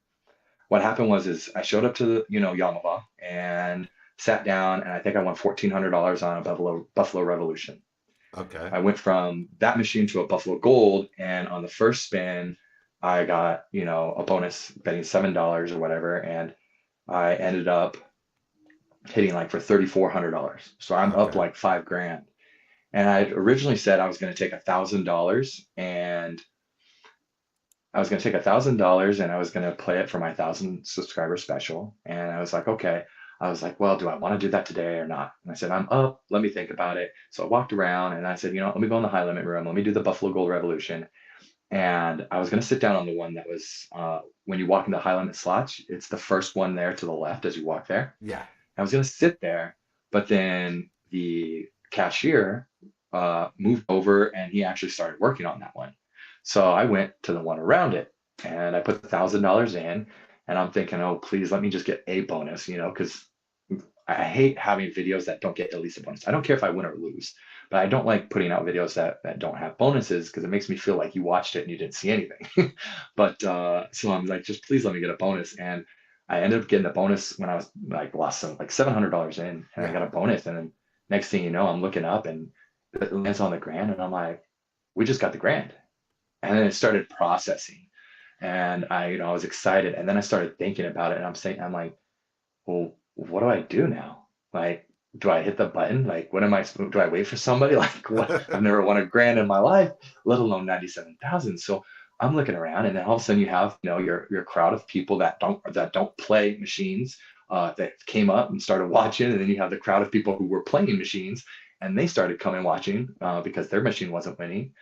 what happened was is I showed up to the, Yamava and sat down and I think I won $1,400 on a Buffalo Revolution. Okay. I went from that machine to a Buffalo Gold, and on the first spin, I got, a bonus betting $7 or whatever, and I ended up hitting like for $3,400. So I'm up Okay. like 5 grand. And I originally said I was going to take $1,000 and I was going to take $1,000 and I was going to play it for my 1,000 subscriber special. And I was like, okay. I was like, well, do I want to do that today or not? And I said, I'm up. Let me think about it. So I walked around and I said, let me go in the high limit room. Let me do the Buffalo Gold Revolution. And I was going to sit down on the one that was when you walk into high limit slots, it's the first one there to the left as you walk there. Yeah. I was going to sit there, but then the cashier moved over and he actually started working on that one. So I went to the one around it and I put $1,000 in and I'm thinking, oh, please let me just get a bonus, because I hate having videos that don't get at least a bonus. I don't care if I win or lose, but I don't like putting out videos that don't have bonuses because it makes me feel like you watched it and you didn't see anything. But so I'm like, just please let me get a bonus. And I ended up getting a bonus when I was like lost some like $700 in and I Yeah. got a bonus. And then next thing you know, I'm looking up and it lands on the grand and I'm like, we just got the grand. And then it started processing and I was excited. And then I started thinking about it and I'm like, well, what do I do now? Like, do I hit the button? Like, what am I, do I wait for somebody? Like, what? I've never won a grand in my life, let alone 97,000. So I'm looking around and then all of a sudden you have, your crowd of people that don't play machines, that came up and started watching. And then you have the crowd of people who were playing machines and they started coming watching, because their machine wasn't winning.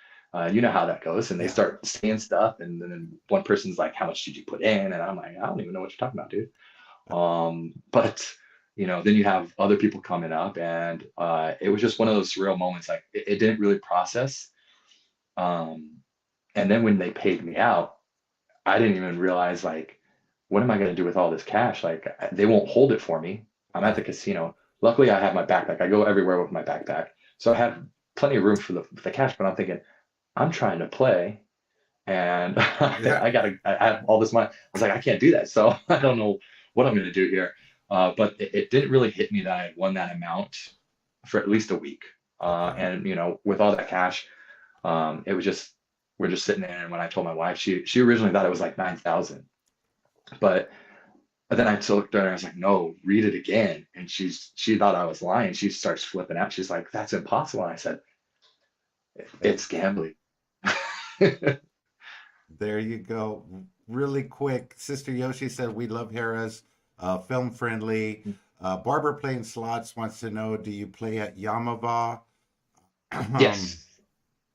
You know how that goes. And they Yeah. start saying stuff. And then one person's like, how much did you put in? And I'm like, I don't even know what you're talking about, dude. But then you have other people coming up, and it was just one of those surreal moments. Like it didn't really process. Um, and then when they paid me out, I didn't even realize like, what am I going to do with all this cash? Like they won't hold it for me. I'm at Yeah. the casino. Luckily, I have my backpack. I go everywhere with my backpack, so I have plenty of room for the cash. But I'm thinking, I'm trying to play, and Yeah. I have all this money. I was like, I can't do that. So I don't know what I'm going to do here. But it didn't really hit me that I had won that amount for at least a week. Okay. And with all that cash, it was just we're just sitting there. And when I told my wife, she originally thought it was like 9,000, but then I looked at her. I was like, no, read it again. And she thought I was lying. She starts flipping out. She's like, that's impossible. And I said, Hey, it's gambling. there you go. Really quick, Sister Yoshi said we love Hera's, film friendly. Barbara playing slots wants to know, do you play at Yamava? Yes.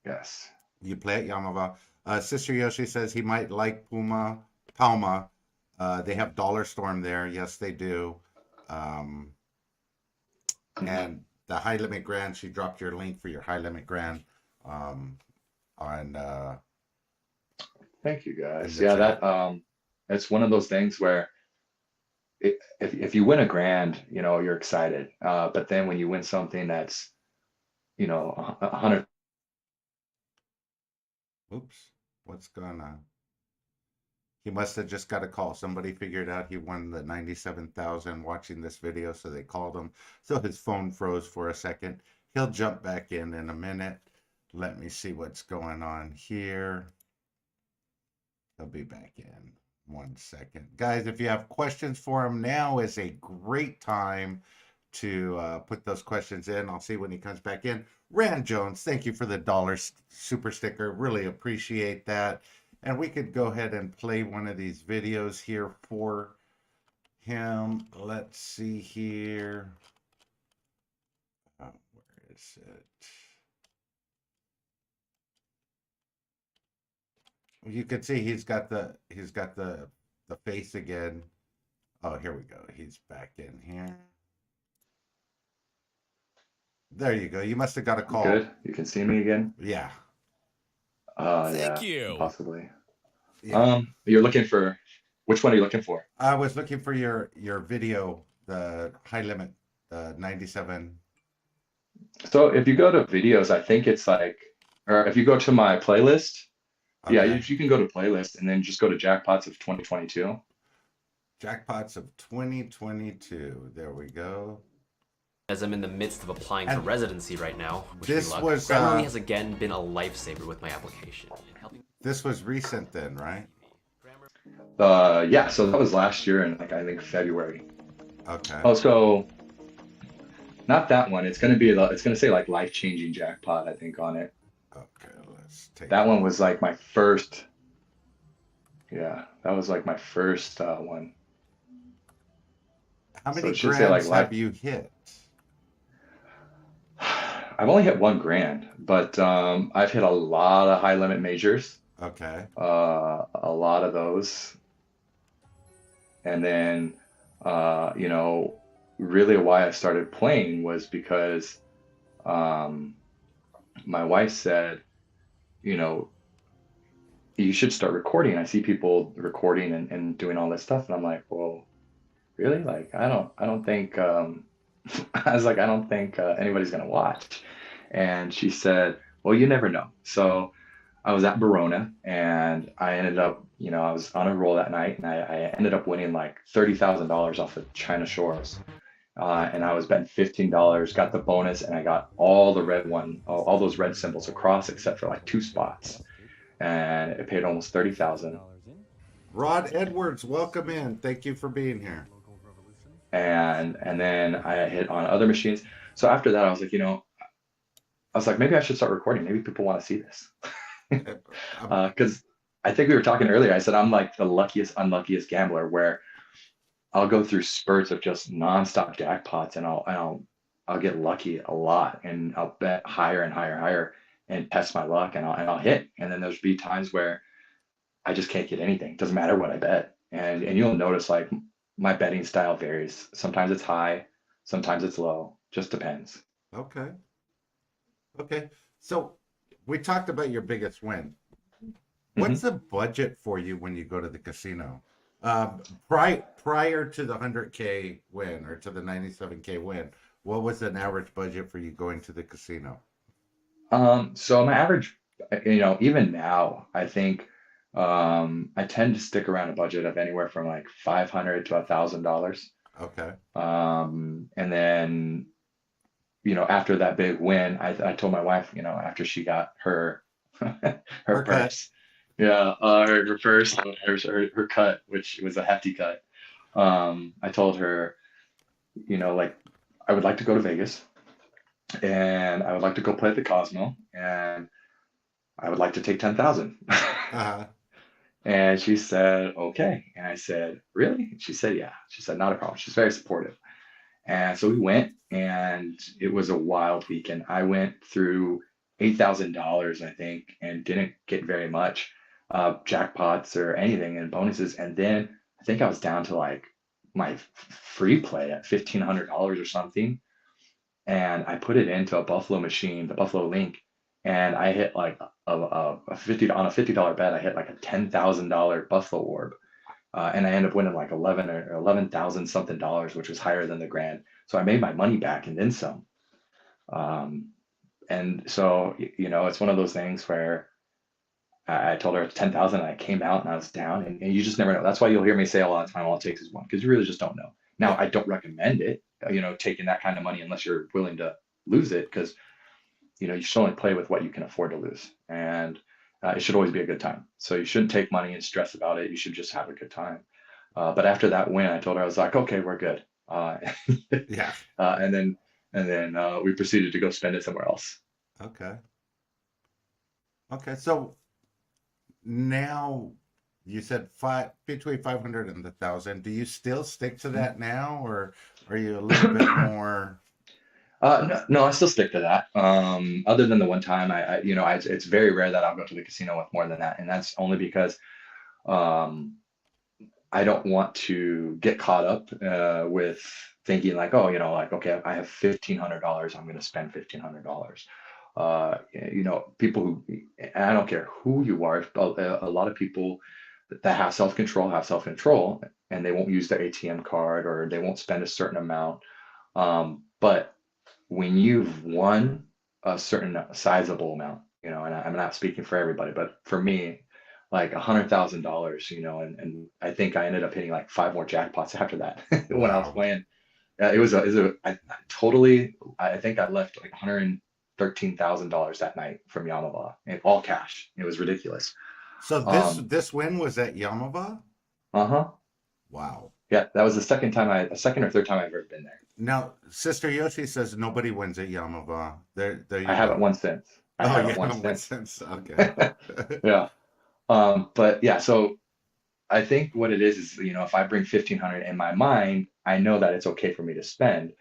Yes. You play at Yamava. Sister Yoshi says he might like Palma. They have Dollar Storm there. Yes, they do. Um, Mhm. and the High Limit Grand, she dropped your link for your High Limit Grand, um, on Thank you in guys. the Yeah, chat. it's one of those things where if you win a grand, you're excited. But then when you win something that's, a hundred, Oops, what's going on? He must have just got a call. Somebody figured out he won the 97,000 watching this video, so they called him. So his phone froze for a second. He'll jump back in a minute. Let me see what's going on here. He'll be back in 1 second. Guys, if you have questions for him, now is a great time to put those questions in. I'll see when he comes back in. Rand Jones, thank you for the super sticker. Really appreciate that. And we could go ahead and play one of these videos here for him. Let's see here. Where is it? You can see he's got the face again. Oh, here we go. He's back in here. There you go. You must have got a call. Good. You can see me again. Yeah. Yeah, Thank you. possibly. Yeah. You're looking for which one are you looking for? I was looking for your video, the high limit, 97. So if you go to videos, I think it's like, or if you go to my playlist, yeah, Okay. you can go to playlist and then just go to jackpots of 2022. Jackpots of 2022. There we go. As I'm in the midst of applying for And residency right now. Wish me this luck. was, Grammarly has again been a lifesaver with my application. And helping This was recent then, right? Yeah, so that was last year in like I think February. Okay. Oh, so not that one. It's gonna say like life-changing jackpot, I think, on it. Okay, let's take That a one was like my first. Yeah, that was like my first one. How So many it should say like grams life. have you hit? I've only hit 1 grand, but I've hit a lot of high limit majors, Okay. a lot of those, and then you know, really why I started playing was because um, my wife said, you know, you should start recording. I see people recording and doing all this stuff, and I'm like, well, really? Like, I don't think, I was like, I don't think anybody's gonna watch. And she said, well, you never know. So I was at Verona and I ended up, you know, I was on a roll that night and I ended up winning like $30,000 off of China Shores. And I was betting $15, got the bonus, and I got all the red one, all those red symbols across except for like 2 spots. And it paid almost 30,000. Rod Edwards, welcome in. Thank you for being here. And then I hit on other machines. So after that, I was like, you know, I was like, maybe I should start recording. Maybe people want to see this. Because I think we were talking earlier. I said I'm like the luckiest, unluckiest gambler where I'll go through spurts of just nonstop jackpots and I'll get lucky a lot and I'll bet higher and higher, higher and test my luck and I'll hit. And then there's be times where I just can't get anything. It doesn't matter what I bet. And you'll notice like my betting style varies. Sometimes it's high, sometimes it's low. Just depends. Okay. Okay. So we talked about your biggest win. What's the budget for you when you go to the casino? Prior to the 100K win or to the 97K win, what was an average budget for you going to the casino? So my average, you know, even now, I think I tend to stick around a budget of anywhere from like $500 to $1,000. Okay. And then, you know, after that big win, I told my wife, you know, after she got her her Her cut. purse, yeah, her purse, her cut, which was a hefty cut. I told her, you know, like I would like to go to Vegas and I would like to go play at the Cosmo and I would like to take 10,000. Uh-huh. And she said, okay. And I said, really? And she said, yeah. She said, not a problem. She's very supportive. And so we went, and it was a wild weekend. I went through $8,000, I think, and didn't get very much jackpots or anything and bonuses. And then I think I was down to like my free play at $1,500 or something. And I put it into a Buffalo machine, the Buffalo Link, and I hit like a 50 on a $50 bet. I hit like a $10,000 Buffalo orb. And I ended up winning like 11,000 something dollars, which was higher than the grand. So I made my money back and then some. And so, you know, it's one of those things where I told her it's 10,000 and I came out and I was down and you just never know. That's why you'll hear me say a lot of time, all it takes is one, because you really just don't know. Now, Yeah. I don't recommend it, you know, taking that kind of money unless you're willing to lose it, because, you know, you should only play with what you can afford to lose. And it should always be a good time. So you shouldn't take money and stress about it. You should just have a good time. But after that win, I told her, I was like, okay, we're good. Yeah. And then we proceeded to go spend it somewhere else. Okay. Okay. So now You said between 500 and 1,000. Do you still stick to that now, or are you a little bit more? No, no, I still stick to that. Other than the one time it's very rare that I'll go to the casino with more than that, and that's only because um, I don't want to get caught up with thinking like, oh, like, okay, I have $1,500. I'm going to spend $1,500. People who, and I don't care who you are, but a lot of people that have self-control, and they won't use their ATM card or they won't spend a certain amount. But when you've won a certain sizable amount, and I'm not speaking for everybody, but for me, like $100,000, and I think I ended up hitting like five more jackpots after that when I was Wow. playing. I think I left like $113,000 that night from Yamava in all cash. It was ridiculous. So this Um, this win was at Yamava? uh-huh. Wow. Yeah, that was the second or third time I've ever been there. Now, Sister Yoshi says nobody wins at Yamava. There I you haven't go. won since. I Oh, haven't you won haven't won since. since. Okay. Yeah. But yeah, so I think what it is, if I bring 1,500 in my mind, I know that it's okay for me to spend,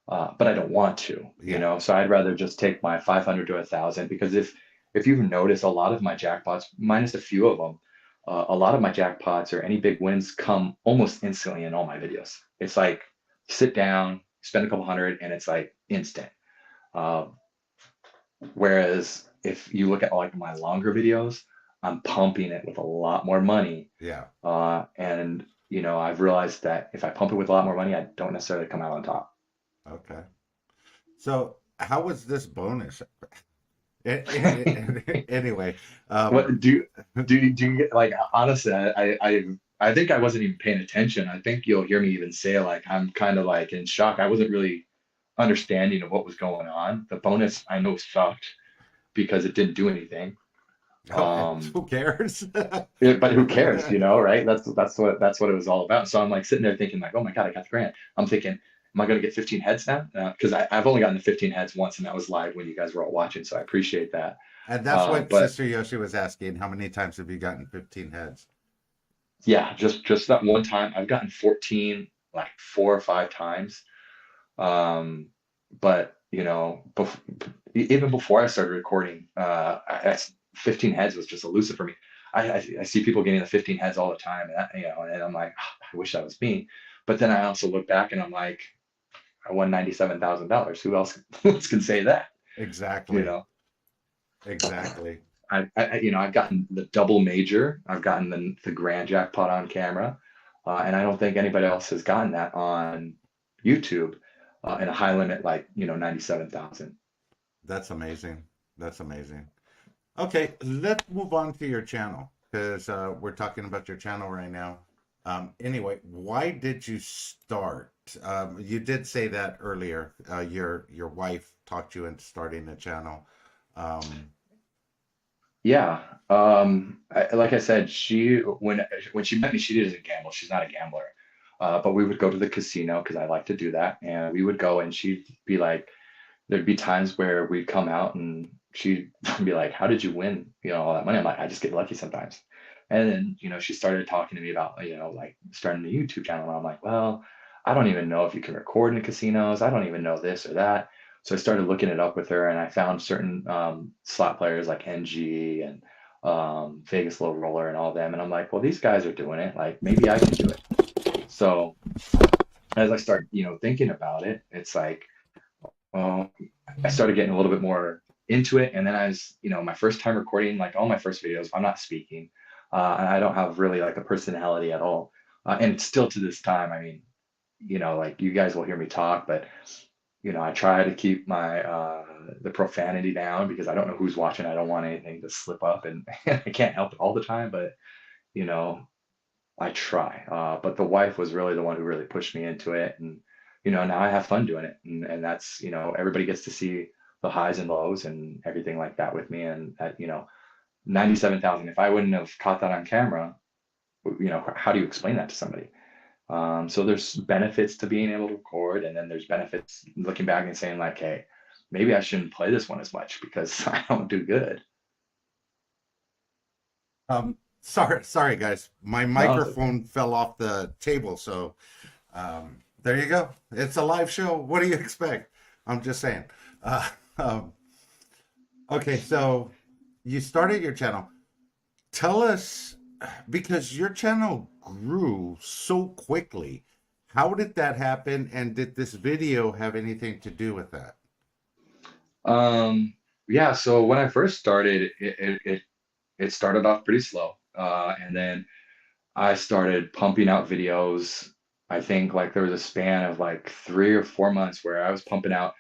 but I don't want to, Yeah. so I'd rather just take my 500 to 1,000, because if you've noticed, a lot of my jackpots, minus a few of them, a lot of my jackpots or any big wins come almost instantly in all my videos. It's like sit down, spend a couple hundred, and it's like instant. Uh, Whereas if you look at like my longer videos, I'm pumping it with a lot more money. Yeah. And I've realized that if I pump it with a lot more money, I don't necessarily come out on top. Okay. So how was this bonus? Anyway, What do you get, like, honestly, I think I wasn't even paying attention. I think you'll hear me even say like I'm kind of like in shock. I wasn't really understanding of what was going on. The bonus I know sucked because it didn't do anything. oh, Um, who cares? but who cares, right? That's what it was all about. So I'm like sitting there thinking like, oh my God, I got the grant. I'm thinking, am I going to get 15 heads now? Because I've only gotten the 15 heads once, and that was live when you guys were all watching. So I appreciate that. And that's what But Sister Yoshi was asking. How many times have you gotten 15 heads? yeah, just that one time, I've gotten 14 like 4 or 5 times. Um, but even before I started recording, 15 heads was just elusive for me. I see people getting the 15 heads all the time, and and I'm like, "Ah, I wish that was me." But then I also look back and I'm like, I won $97,000. Who else can say that? You Exactly. know, Exactly. I've gotten the double major, I've gotten the grand jackpot on camera, and I don't think anybody else has gotten that on YouTube in a high limit like 97,000. That's amazing. That's amazing. Okay, let's move on to your channel because we're talking about your channel right now. Anyway, why did you start? You did say that earlier. Your wife talked you into starting a channel. Um, Yeah. Like I said, when she met me, she didn't gamble. She's not a gambler. But we would go to the casino because I like to do that. And we would go, and she'd be like, there'd be times where we'd come out and she'd be like, how did you win, all that money? I'm like, I just get lucky sometimes. And then, she started talking to me about, like starting a YouTube channel. And I'm like, well, I don't even know if you can record in casinos. I don't even know this or that. So I started looking it up with her, and I found certain slot players like NG and Vegas Low Roller and all them. And I'm like, well, these guys are doing it. Like, maybe I can do it. So as I start, thinking about it, it's like, well, I started getting a little bit more into it. And then my first time recording, like all my first videos, I'm not speaking. And I don't have really like a personality at all. And still to this time, I mean, like you guys will hear me talk, but I try to keep my the profanity down because I don't know who's watching. I don't want anything to slip up, and I can't help it all the time, but you know, I try. But the wife was really the one who really pushed me into it, and now I have fun doing it, and that's everybody gets to see the highs and lows and everything like that with me, and that 97,000. If I wouldn't have caught that on camera, how do you explain that to somebody? So there's benefits to being able to record, and then there's benefits looking back and saying like, hey, maybe I shouldn't play this one as much because I don't do good. Sorry, guys. My No, it's okay. microphone fell off the table, so there you go. It's a live show. What do you expect? I'm just saying. Uh, um, okay, so you started your channel. Tell us, because your channel grew so quickly. How did that happen, and did this video have anything to do with that? Um, yeah, so when I first started, it started off pretty slow. And then I started pumping out videos. I think like there was a span of like 3 or 4 months where I was pumping out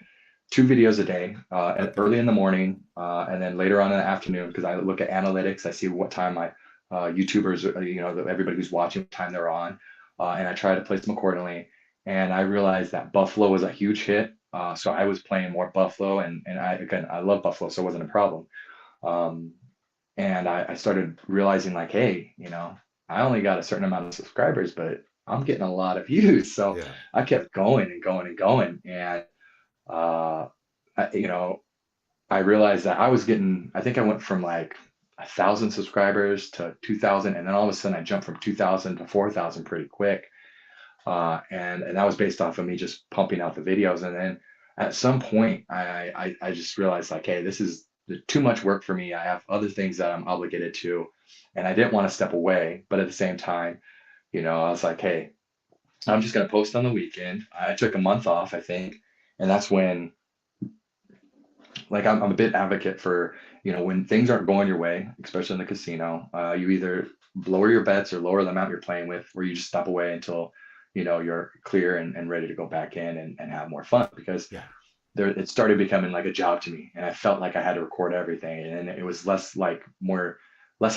2 videos a day, Okay. early in the morning, and then later on in the afternoon, because I look at analytics, I see what time my YouTubers, everybody who's watching, what time they're on, and I try to place them accordingly. And I realized that Buffalo was a huge hit, so I was playing more Buffalo, and I love Buffalo, so it wasn't a problem. Um, and I started realizing like, hey, I only got a certain amount of subscribers, but I'm getting a lot of views. So Yeah. I kept going and going and going, and uh, I, you know, I realized that I was getting, I think I went from like 1,000 subscribers to 2,000, and then all of a sudden I jumped from 2,000 to 4,000 pretty quick. And that was based off of me just pumping out the videos. And then at some point, I just realized like, hey, this is too much work for me. I have other things that I'm obligated to, and I didn't want to step away. But at the same time, I was like, hey, I'm just gonna post on the weekend. I took a month off, I think, and that's when, like, I'm a bit advocate for, when things aren't going your way, especially in the casino, you either lower your bets or lower the amount you're playing with, or you just step away until, you're clear and ready to go back in and have more fun. Because Yeah. it started becoming like a job to me, and I felt like I had to record everything, and it was less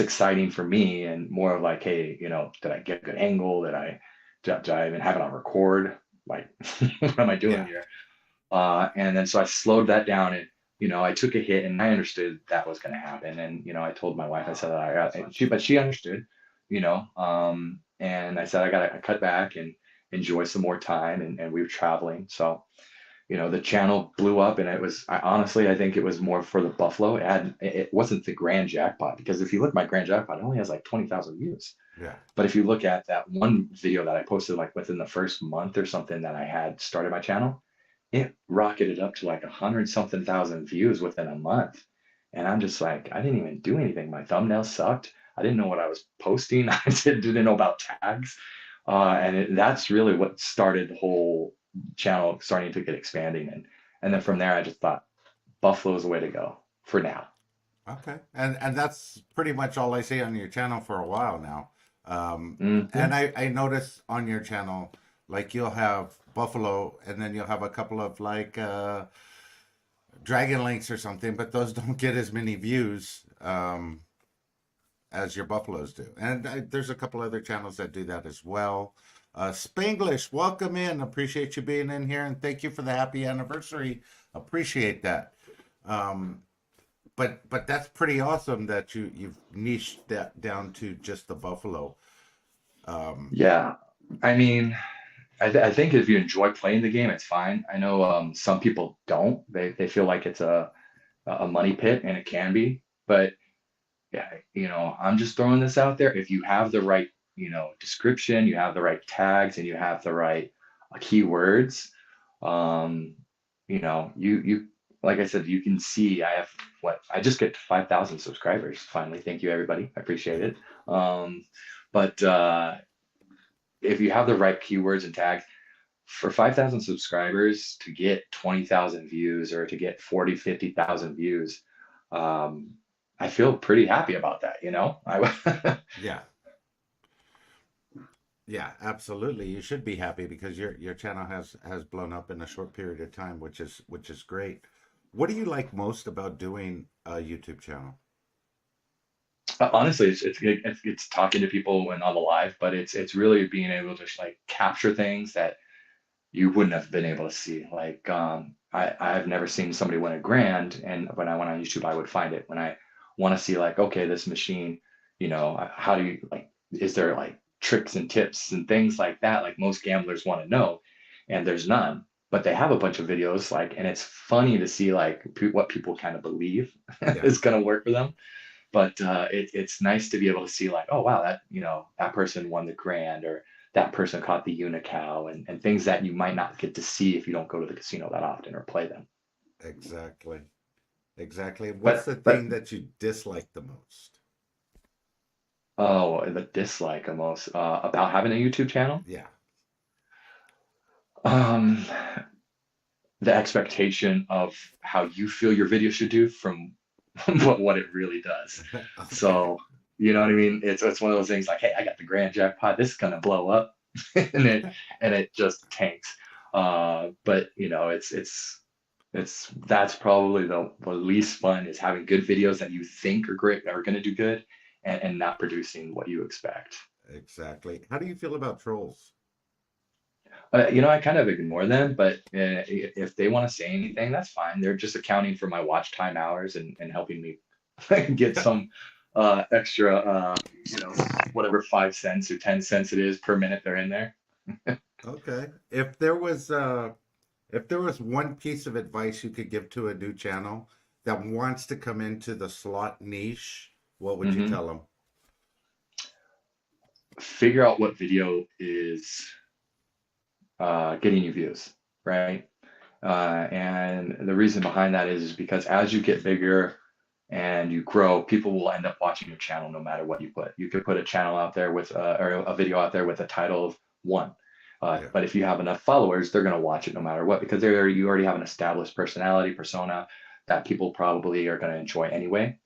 exciting for me, and more of like, hey, did I get a good angle? Did I even have it on record? Like, what am I doing Yeah. here? And then so I slowed that down, and I took a hit, and I understood that was going to happen. And I told my wife, I said that but she understood, and I said I got to cut back and enjoy some more time, and we were traveling. So the channel blew up, and I think it was more for the Buffalo. It wasn't the grand jackpot, because if you look at my grand jackpot, it only has like 20,000 views. Yeah. But if you look at that one video that I posted like within the first month or something that I had started my channel, it rocketed up to like 100 something thousand views within a month. And I'm just like, I didn't even do anything. My thumbnail sucked. I didn't know what I was posting. I didn't know about tags. That's really what started the whole channel starting to get expanding. And then from there, I just thought Buffalo is the way to go for now. Okay. And that's pretty much all I see on your channel for a while now. Hmm. And I notice on your channel, like you'll have Buffalo, and then you'll have a couple of like Dragon Links or something, but those don't get as many views as your Buffaloes do. And there's a couple other channels that do that as well. Spanglish, welcome in. Appreciate you being in here, and thank you for the happy anniversary. Appreciate that. Um, but that's pretty awesome that you've niched that down to just the Buffalo. Um, Yeah. I mean, I think if you enjoy playing the game, it's fine. I know some people don't. They feel like it's a money pit, and it can be. But yeah, I'm just throwing this out there. If you have the right, description, you have the right tags, and you have the right keywords, um, you like I said, you can see I just get to 5,000 subscribers finally. Thank you, everybody. I appreciate it. But if you have the right keywords and tags, for 5,000 subscribers to get 20,000 views, or to get 40, 50,000 views, um, I feel pretty happy about that, yeah, yeah, absolutely. You should be happy because your channel has blown up in a short period of time, which is great. What do you like most about doing a YouTube channel? Honestly, it's talking to people when on the live, but it's really being able to like capture things that you wouldn't have been able to see. Like, I've never seen somebody win a grand, and when I went on YouTube, I would find it. When I want to see like, okay, this machine, how do you like? Is there like tricks and tips and things like that? Like most gamblers want to know, and there's none. But they have a bunch of videos, like, and it's funny to see like what people kind of believe Yeah, is going to work for them. but it's nice to be able to see like, oh wow, that that person won the grand, or that person caught the unicow, and things that you might not get to see if you don't go to the casino that often or play them. Exactly. Exactly. What's the But thing that you dislike the most? oh, the dislike almost about having a YouTube channel. Yeah. Um, the expectation of how you feel your video should do from what it really does. Okay. So, you know what I mean? It's one of those things like, hey, I got the grand jackpot. This is gonna blow up, and it just tanks. But it's that's probably the least fun, is having good videos that you think are great, are gonna do good, and not producing what you expect. Exactly. How do you feel about trolls? I kind of ignore them, but if they want to say anything, that's fine. They're just accounting for my watch time hours, and helping me get some extra, whatever 5 cents or 10 cents it is per minute they're in there. Okay. If there was one piece of advice you could give to a new channel that wants to come into the slot niche, what would you hmm tell them? Figure out what video is getting you views, right? And the reason behind that is because as you get bigger and you grow, people will end up watching your channel no matter what you put. You could put a channel out there with or a video out there with a title of one. Yeah. But if you have enough followers, they're going to watch it no matter what, because you already have an established personality persona that people probably are going to enjoy anyway.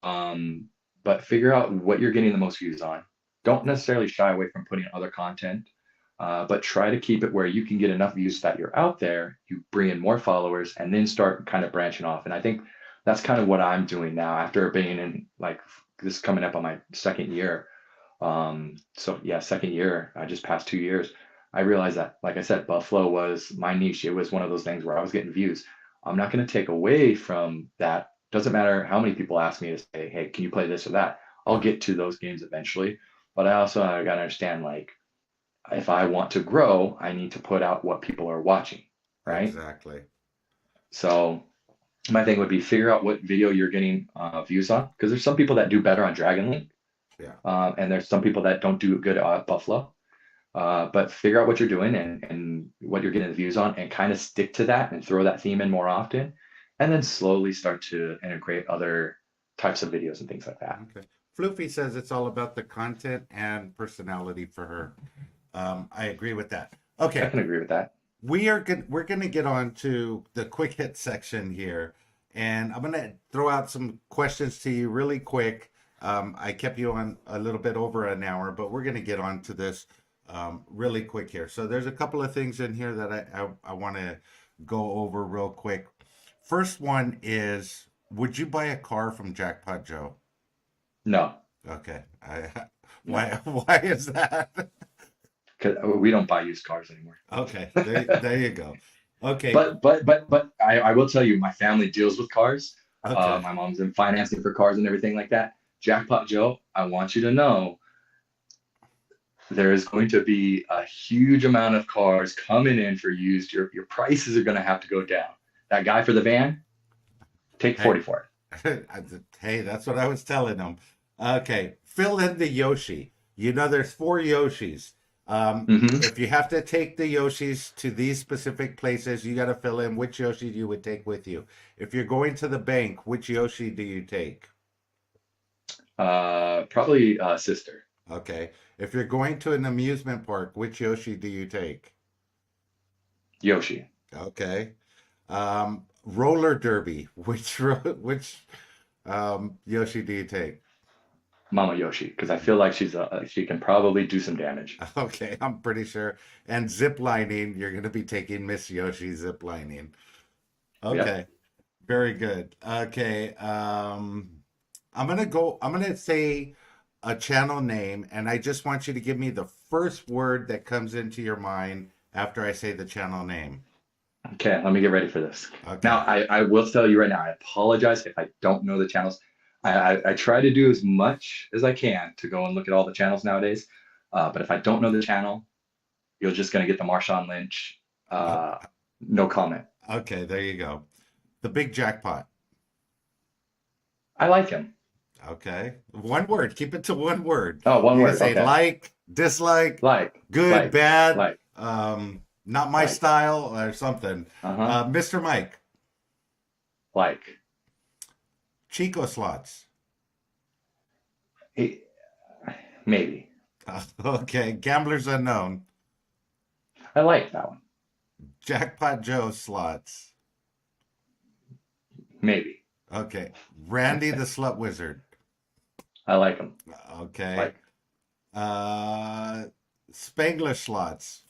Um, but figure out what you're getting the most views on. Don't necessarily shy away from putting other content, but try to keep it where you can get enough views that you're out there, you bring in more followers, and then start kind of branching off. And I think that's kind of what I'm doing now after being in, like, this coming up on my second year. So yeah, second year, I just passed 2 years. I realized that, like I said, Buffalo was my niche. It was one of those things where I was getting views. I'm not going to take away from that. Doesn't matter how many people ask me to say, hey, can you play this or that? I'll Yeah. get to those games eventually. But I got to understand, like, if I want to grow, I need to put out what people are watching, right? Exactly. So my thing would be figure out what video you're getting views on, because there's some people that do better on Dragon Link, Yeah. and there's some people that don't do good at Buffalo. But figure out what you're doing and what you're getting the views on, and kind of stick to that and throw that theme in more often, and then slowly start to integrate other types of videos and things like that. Okay. Floofy says it's all about the content and personality for her. I agree with that. I Okay. can agree with that. We're gonna get on to the quick hit section here, and I'm gonna throw out some questions to you really quick. I kept you on a little bit over an hour, but we're gonna get on to this really quick here. So there's a couple of things in here that I want to go over real quick. First one is, would you buy a car from Jackpot Joe? No, Okay. no, Why is that? because we don't buy used cars anymore. Okay, there you go. Okay, But I will tell you, my family deals with cars. okay. My mom's in financing for cars and everything like that. Jackpot Joe, I want you to know there is going to be a huge amount of cars coming in for used. Your prices are going to have to go down. That guy for the van, take Hey, 40 for hey, that's what I was telling them. Okay, fill in the Yoshi. You know, there's 4 Yoshis. it. If you have to take the Yoshis to these specific places, you got to fill in which Yoshi you would take with you. If you're going to the bank, which Yoshi do you take? Probably sister. Okay. If you're going to an amusement park, which Yoshi do you take? Yoshi. Okay. Roller derby, which Yoshi do you take? Mama Yoshi, because I feel like she can probably do some damage. Okay, I'm pretty sure. And zip lining, you're going to be taking Miss Yoshi zip lining. Yep. Okay, very good. Okay, I'm gonna say a channel name, and I just want you to give me the first word that comes into your mind after I say the channel name. Okay, let me get ready for this. Now, Okay. I will tell you right now, I apologize if I don't know the channels. I try to do as much as I can to go and look at all the channels nowadays. But if I don't know the channel, you're just going to get the Marshawn Lynch. Oh, No comment. okay, there you go. The big jackpot. I like him. Okay. One word. Keep it to one word. Oh, one You can word. say Okay. like, dislike, Like, good, bad, like, not my like. style, or something. Uh-huh. Mr. Mike, Like. Chico slots. He, maybe. Okay. Gamblers Unknown, I like that one. Jackpot Joe slots. Maybe. Okay. Randy the Slut Wizard. I like him. Okay. Like. Uh, Spangler slots.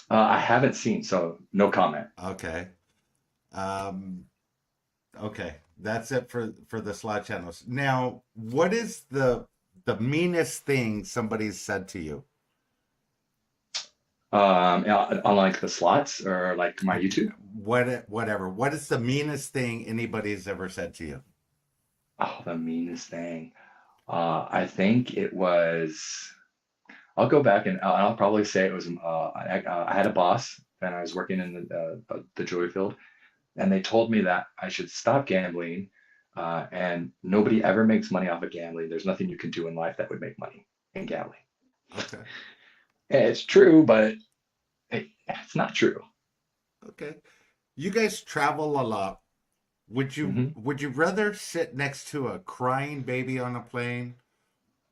I haven't seen, so no comment. Okay. Um, okay. That's it for the slot channels. Now, what is the meanest thing somebody's said to you? Yeah, on like the slots or like my YouTube. Whatever. What is the meanest thing anybody's ever said to you? Oh, the meanest thing. I think it was. I'll go back and I'll probably say it was. I had a boss and I was working in the jewelry field, and they told me that I should stop gambling, and nobody ever makes money off of gambling. There's nothing you can do in life that would make money in gambling. Okay. And it's true, but it's not true. Okay. You guys travel a lot. Hmm. Would you rather sit next to a crying baby on a plane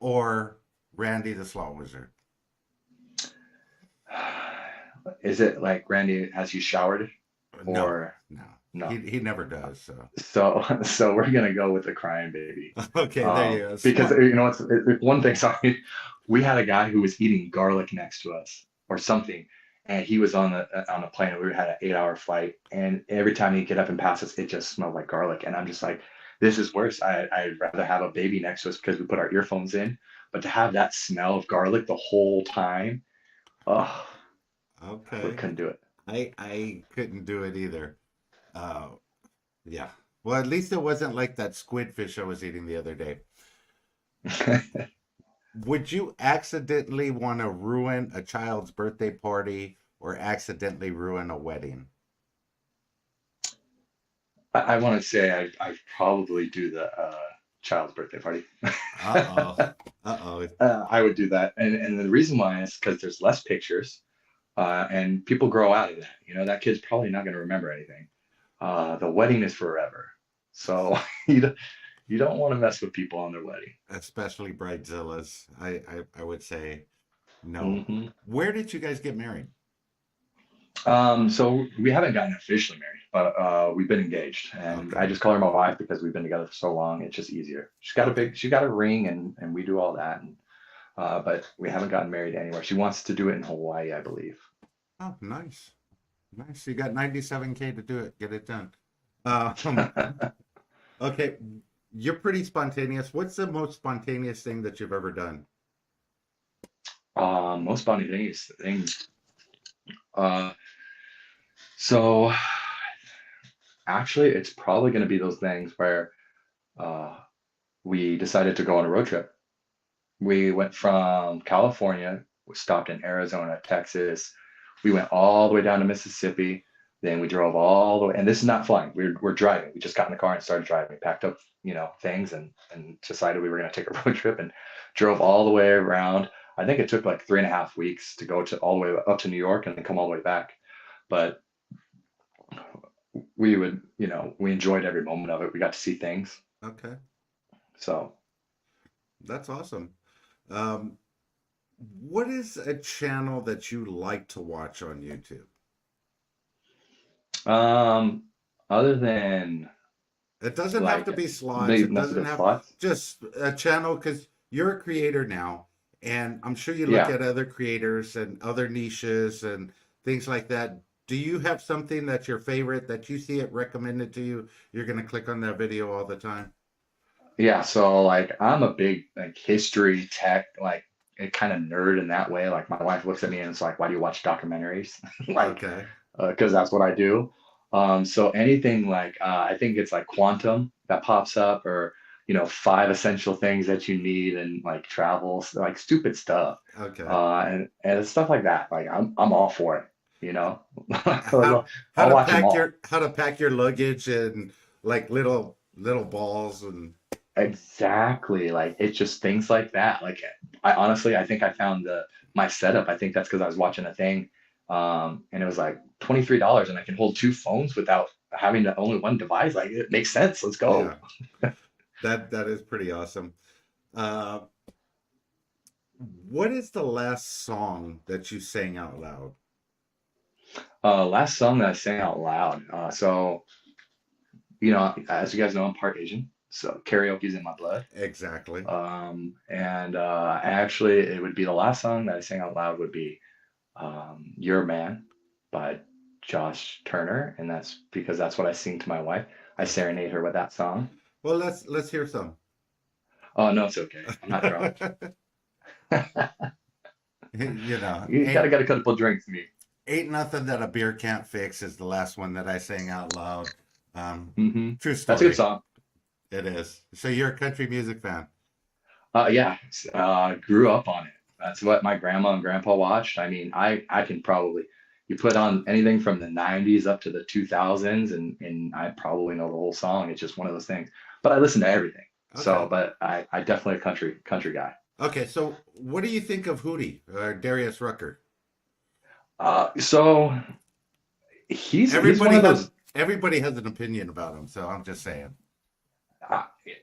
or Randy the Slot Wizard? Is it like Randy, has he showered No, or no. no? He never does, so. So we're gonna go with the crying baby. Okay, there you go. Because Smart. you know it's one thing. Sorry, we had a guy who was eating garlic next to us or something, and he was on a plane. And we had an 8 hour flight, and every time he'd get up and pass us, it just smelled like garlic. And I'm just like, this is worse. I'd rather have a baby next to us because we put our earphones in, but to have that smell of garlic the whole time, oh, we Okay. couldn't do I couldn't do it either. Uh, yeah. Well, at least it wasn't like that squid fish I was eating the other day. it. Would you accidentally want to ruin a child's birthday party or accidentally ruin a wedding? I want to say I probably do the child's birthday party. Uh-oh. Uh-oh. I would do that, and the reason why is because there's less pictures, and people grow out of that. You know, that kid's probably not going to remember anything. The wedding is forever, so you don't want to mess with people on their wedding. Especially bridezillas. I would say no. Hmm. Where did you guys get married? So we haven't gotten officially married, but we've been engaged, and I Okay. just call her my wife because we've been together for so long. It's just easier. Okay. She's got a ring, and we do all that, and but we haven't gotten married anywhere. She wants to do it in Hawaii, I believe. Oh, nice. Nice. You got 97K to do it. Get it done. Um, okay. You're pretty spontaneous. What's the most spontaneous thing that you've ever done? Most spontaneous thing. Uh, so actually, it's probably going to be those things where uh, we decided to go on a road trip. We went from California, we stopped in Arizona, Texas. We went all the way down to Mississippi. Then we drove all the way, and this is not flying. We're driving. We just got in the car and started driving. Packed up, things, and decided we were going to take a road trip and drove all the way around. I think it took like 3.5 weeks to go to all the way up to New York and then come all the way back. But we enjoyed every moment of it. We got to see things. Okay. So, That's awesome. Um, what is a channel that you like to watch on YouTube? um, other than It doesn't have like to be slots. maybe It most of doesn't the have slots. just a channel because you're a creator now, and I'm sure you look Yeah. at other creators and other niches and things like that. Do you have something that's your favorite that you see it recommended to you? You're gonna click on that video all the time. Yeah, so like I'm a big like history tech like a kind of nerd in that way. Like my wife looks at me and it's like, why do you watch documentaries? Like, Okay. because that's what I do. So anything like I think it's like quantum that pops up, or five essential things that you need, and like travels, like stupid stuff, Okay. and stuff like that. Like I'm all for it. You know, Like, How I'll watch them all. how to pack your luggage and like little balls and exactly. Like it's just things like that. Like I honestly, I think I found my setup. I think that's because I was watching a thing, and it was like $23, and I can hold two phones without having to only one device. Like it makes sense. Let's go. Yeah, that is pretty awesome. Uh, what is the last song that you sang out loud? Last song that I sang out loud. So as you guys know, I'm part Asian, so karaoke's in my blood. Exactly. And actually, it would be the last song that I sang out loud would be "You're a Man" by Josh Turner, and that's because that's what I sing to my wife. I Okay. serenade her with that song. Well, let's hear some. Oh no, it's okay. I'm not drunk. You know, You gotta got a couple drinks, me. ain't nothing that a beer can't fix is the last one that I sang out loud. True That's a good story. song. It is. So you're a country music fan. Yeah, grew up on it. That's what my grandma and grandpa watched. I mean, I can probably you put on anything from the 90s up to the 2000s and I probably know the whole song. It's just one of those things. But I listen to everything. So, Okay. but I definitely a country guy. Okay, so what do you think of Hootie or Darius Rucker? So he's one Everybody of has those. everybody has an opinion about him, so I'm just saying.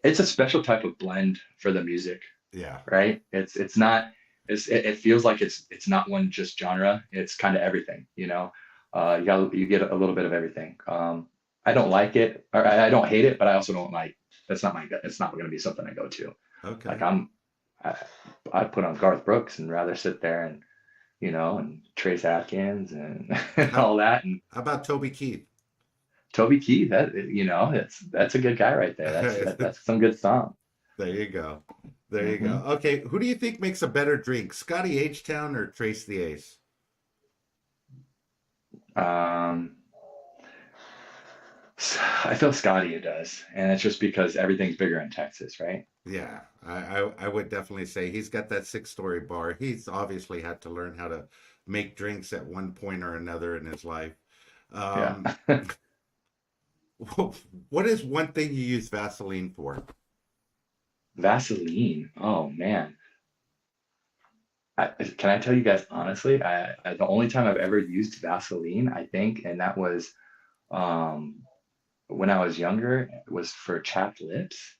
It's a special type of blend for the music, Yeah. right? It's not it feels like it's not one just genre. It's kind of everything, you know. You get a little bit of everything. I don't like it, or I don't hate it, but I also don't like. That's not my. It's not going to be something I go to. Like Okay. I, I put on Garth Brooks and rather sit there and and Trace Atkins and, and How all that and how about Toby Keith? Toby Keith. That's a good guy right there. That's some good song. There you go. There you go. hmm Okay, who do you think makes a better drink, Scotty H Town or Trace the Ace? Um, I feel Scotty does, and it's just because everything's bigger in Texas, right? Yeah, I would definitely say he's got that six-story bar. He's obviously had to learn how to make drinks at one point or another in his life. Yeah. Um, what is one thing you use Vaseline for? Vaseline. Oh man. Can I tell you guys honestly? The only time I've ever used Vaseline, I think, and that was um, when I was younger, was for chapped lips.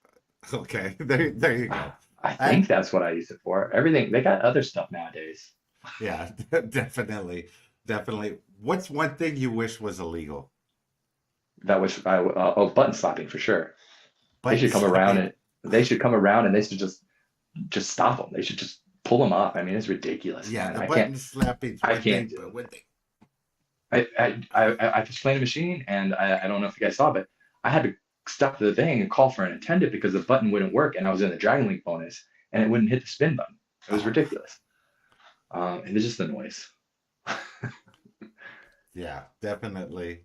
Okay, there you go. I I, think that's what I used it for. Everything, they got other stuff nowadays. yeah, definitely, definitely. What's one thing you wish was illegal? That was oh, button slapping for sure. They Button should come around slapping. and they should come around and they should just stop them. They should just pull them off. I mean, it's ridiculous, Yeah, man. the button slapping's I one can't thing, do but it. when they I was playing a machine and I don't know if you guys saw, but I had to stop the thing and call for an attendant because the button wouldn't work and I was in the Dragon Link bonus and it wouldn't hit the spin button. It was oh, ridiculous. And it's just the noise. yeah, definitely.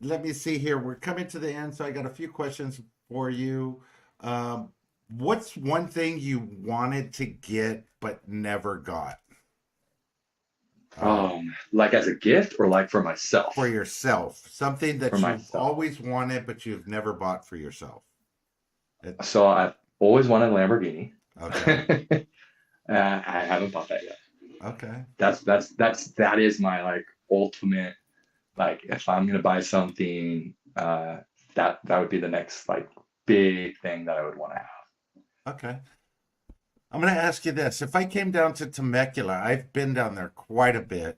Let me see here. We're coming to the end, so I got a few questions for you. What's one thing you wanted to get but never got? Um, Like as a gift or like for for myself? yourself, something For that you've myself. always wanted but you've never bought for yourself. It, So I've always wanted a Lamborghini. okay, I haven't bought that yet. okay. That is my like ultimate like if I'm gonna buy something, that would be the next like big thing that I would want to have. Okay. I'm going to ask you this. If I came down to Temecula, I've been down there quite a bit.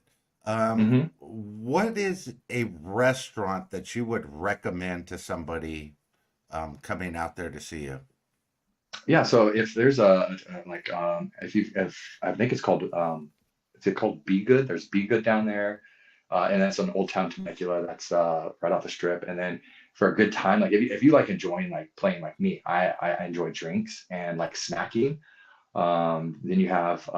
hmm What is a restaurant that you would recommend to somebody coming out there to see you? Yeah, so if there's like if I think it's called is it called Be Good? There's Be Good down there, and that's an Old Town Temecula. That's right off the strip. And then for a good time, like if you like enjoying like playing like me, I enjoy drinks and like snacking. Then you have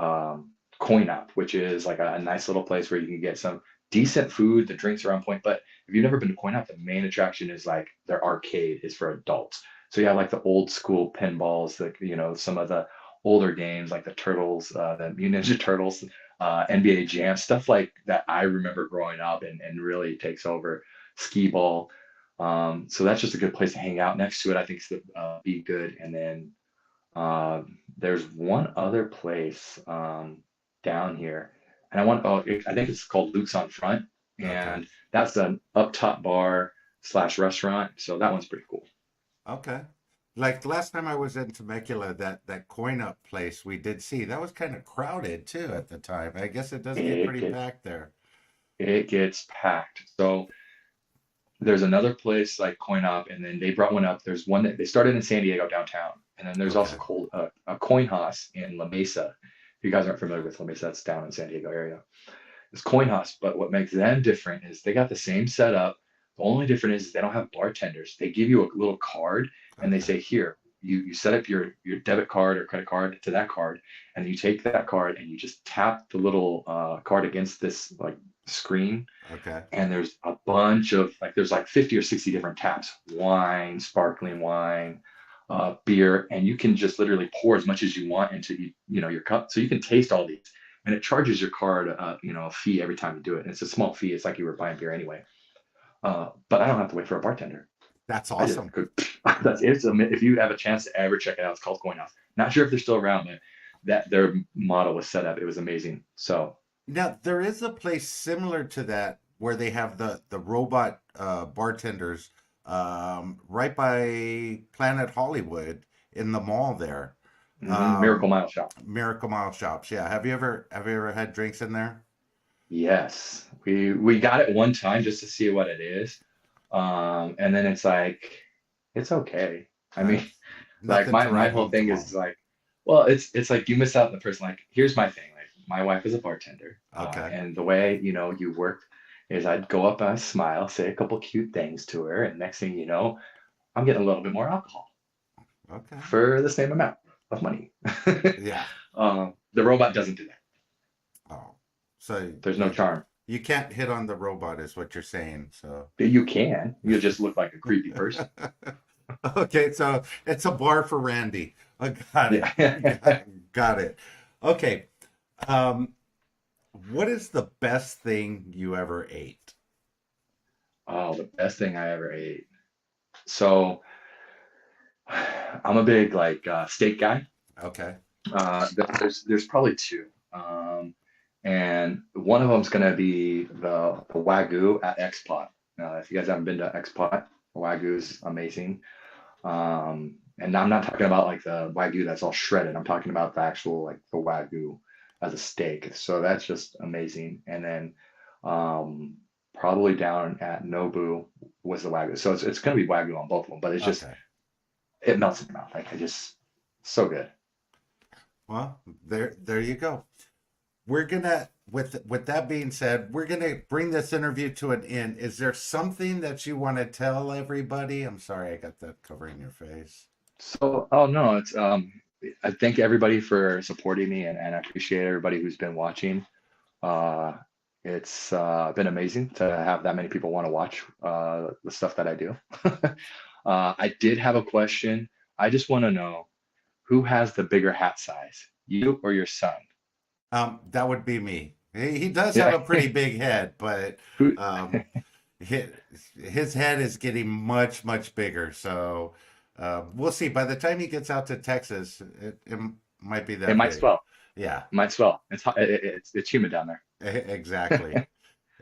Coin Up, which is like a nice little place where you can get some decent food. The drinks are on point. But if you've never been to Coin Up, the main attraction is like their arcade is for adults. So you have like the old school pinballs, like some of the older games like the Turtles, the Mutant Ninja Turtles, NBA Jam, stuff like that I remember growing up and really takes over. Skee Ball. So that's just a good place to hang out. Next to it, I think is the Be Good, and then there's one other place down here, and I think it's called Luke's on Front, Okay. and that's an up top bar slash restaurant. So that one's pretty cool. Okay. Like last time I was in Temecula, that coin up place we did see, that was kind of crowded too at the time. I guess it does get It pretty get packed there. it gets packed. So there's another place like Coin Op, and then they brought one up. There's one that they started in San Diego downtown, and then there's also Okay. a Coin House in La Mesa. If you guys aren't familiar with La Mesa, that's down in San Diego area. It's Coin House, but what makes them different is they got the same setup. The only difference is they don't have bartenders. They give you a little card, and they Okay. say, here, you set up your debit card or credit card to that card, and you take that card and you just tap the little card against this like screen, Okay. and there's a bunch of like there's like 50 or 60 different taps: wine, sparkling wine, beer, and you can just literally pour as much as you want into your cup, so you can taste all these, and it charges your card a fee every time you do it, and it's a small fee. It's like you were buying beer anyway. But I don't have to wait for a bartender. That's I just awesome. could. If you have a chance to ever check it out, it's called Coin House. Not sure if they're still around, but that their model was set up. It was amazing. So Now there is a place similar to that where they have the robot bartenders right by Planet Hollywood in the mall there. Miracle Um, Mile Shop. Miracle Mile Shops. Yeah. Have you ever had drinks in there? Yes, we got it one time just to see what it is, and then it's like it's okay. I Uh, mean, like Nothing to my write whole home thing tomorrow. is like, well, it's like you miss out on the person. Like, here's my thing. Like, my wife is a bartender, Okay. and the way you work is I'd go up and I smile, say a couple cute things to her, and next thing you know, I'm getting a little bit more alcohol Okay. for the same amount of money. Yeah. The robot doesn't do that. Oh, so There's no charm. you can't hit on the robot, is what you're saying. So, You can. You just look like a creepy person. okay, so it's a bar for Randy. I got it. Yeah. Got it. Okay. Um, what is the best thing you ever ate? Oh, the best thing I ever ate. So I'm a big like steak guy. Okay. There's probably two. And one of them's gonna be the Wagyu at X-Pot. If you guys haven't been to X-Pot, Wagyu's amazing. And I'm not talking about like the Wagyu that's all shredded. I'm talking about the actual like the Wagyu as a steak. So that's just amazing. And then um, probably down at Nobu was the Wagyu. So it's gonna be Wagyu on both of them, but it's just Okay. it melts in the mouth. Like I just so good. Well, there you go. We're gonna with that being said, we're gonna bring this interview to an end. Is there something that you want to tell everybody? I'm sorry, I got that covering your face. So, oh no, it's I thank everybody for supporting me, and I appreciate everybody who's been watching. Uh, it's been amazing to have that many people want to watch the stuff that I do. I did have a question. I just want to know who has the bigger hat size, you or your son? That would be me. He does have Yeah. a pretty big head, but Who? um, his, his head is getting much bigger. So we'll see. By the time he gets out to Texas, it might be It that might big. swell. Yeah, It might swell. It's hot. It's humid down there. exactly.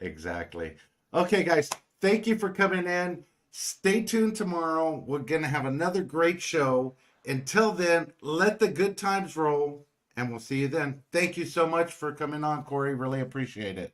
Exactly. Okay, guys, thank you for coming in. Stay tuned tomorrow. We're going to have another great show. Until then, let the good times roll, and we'll see you then. Thank you so much for coming on, Corey. Really appreciate it.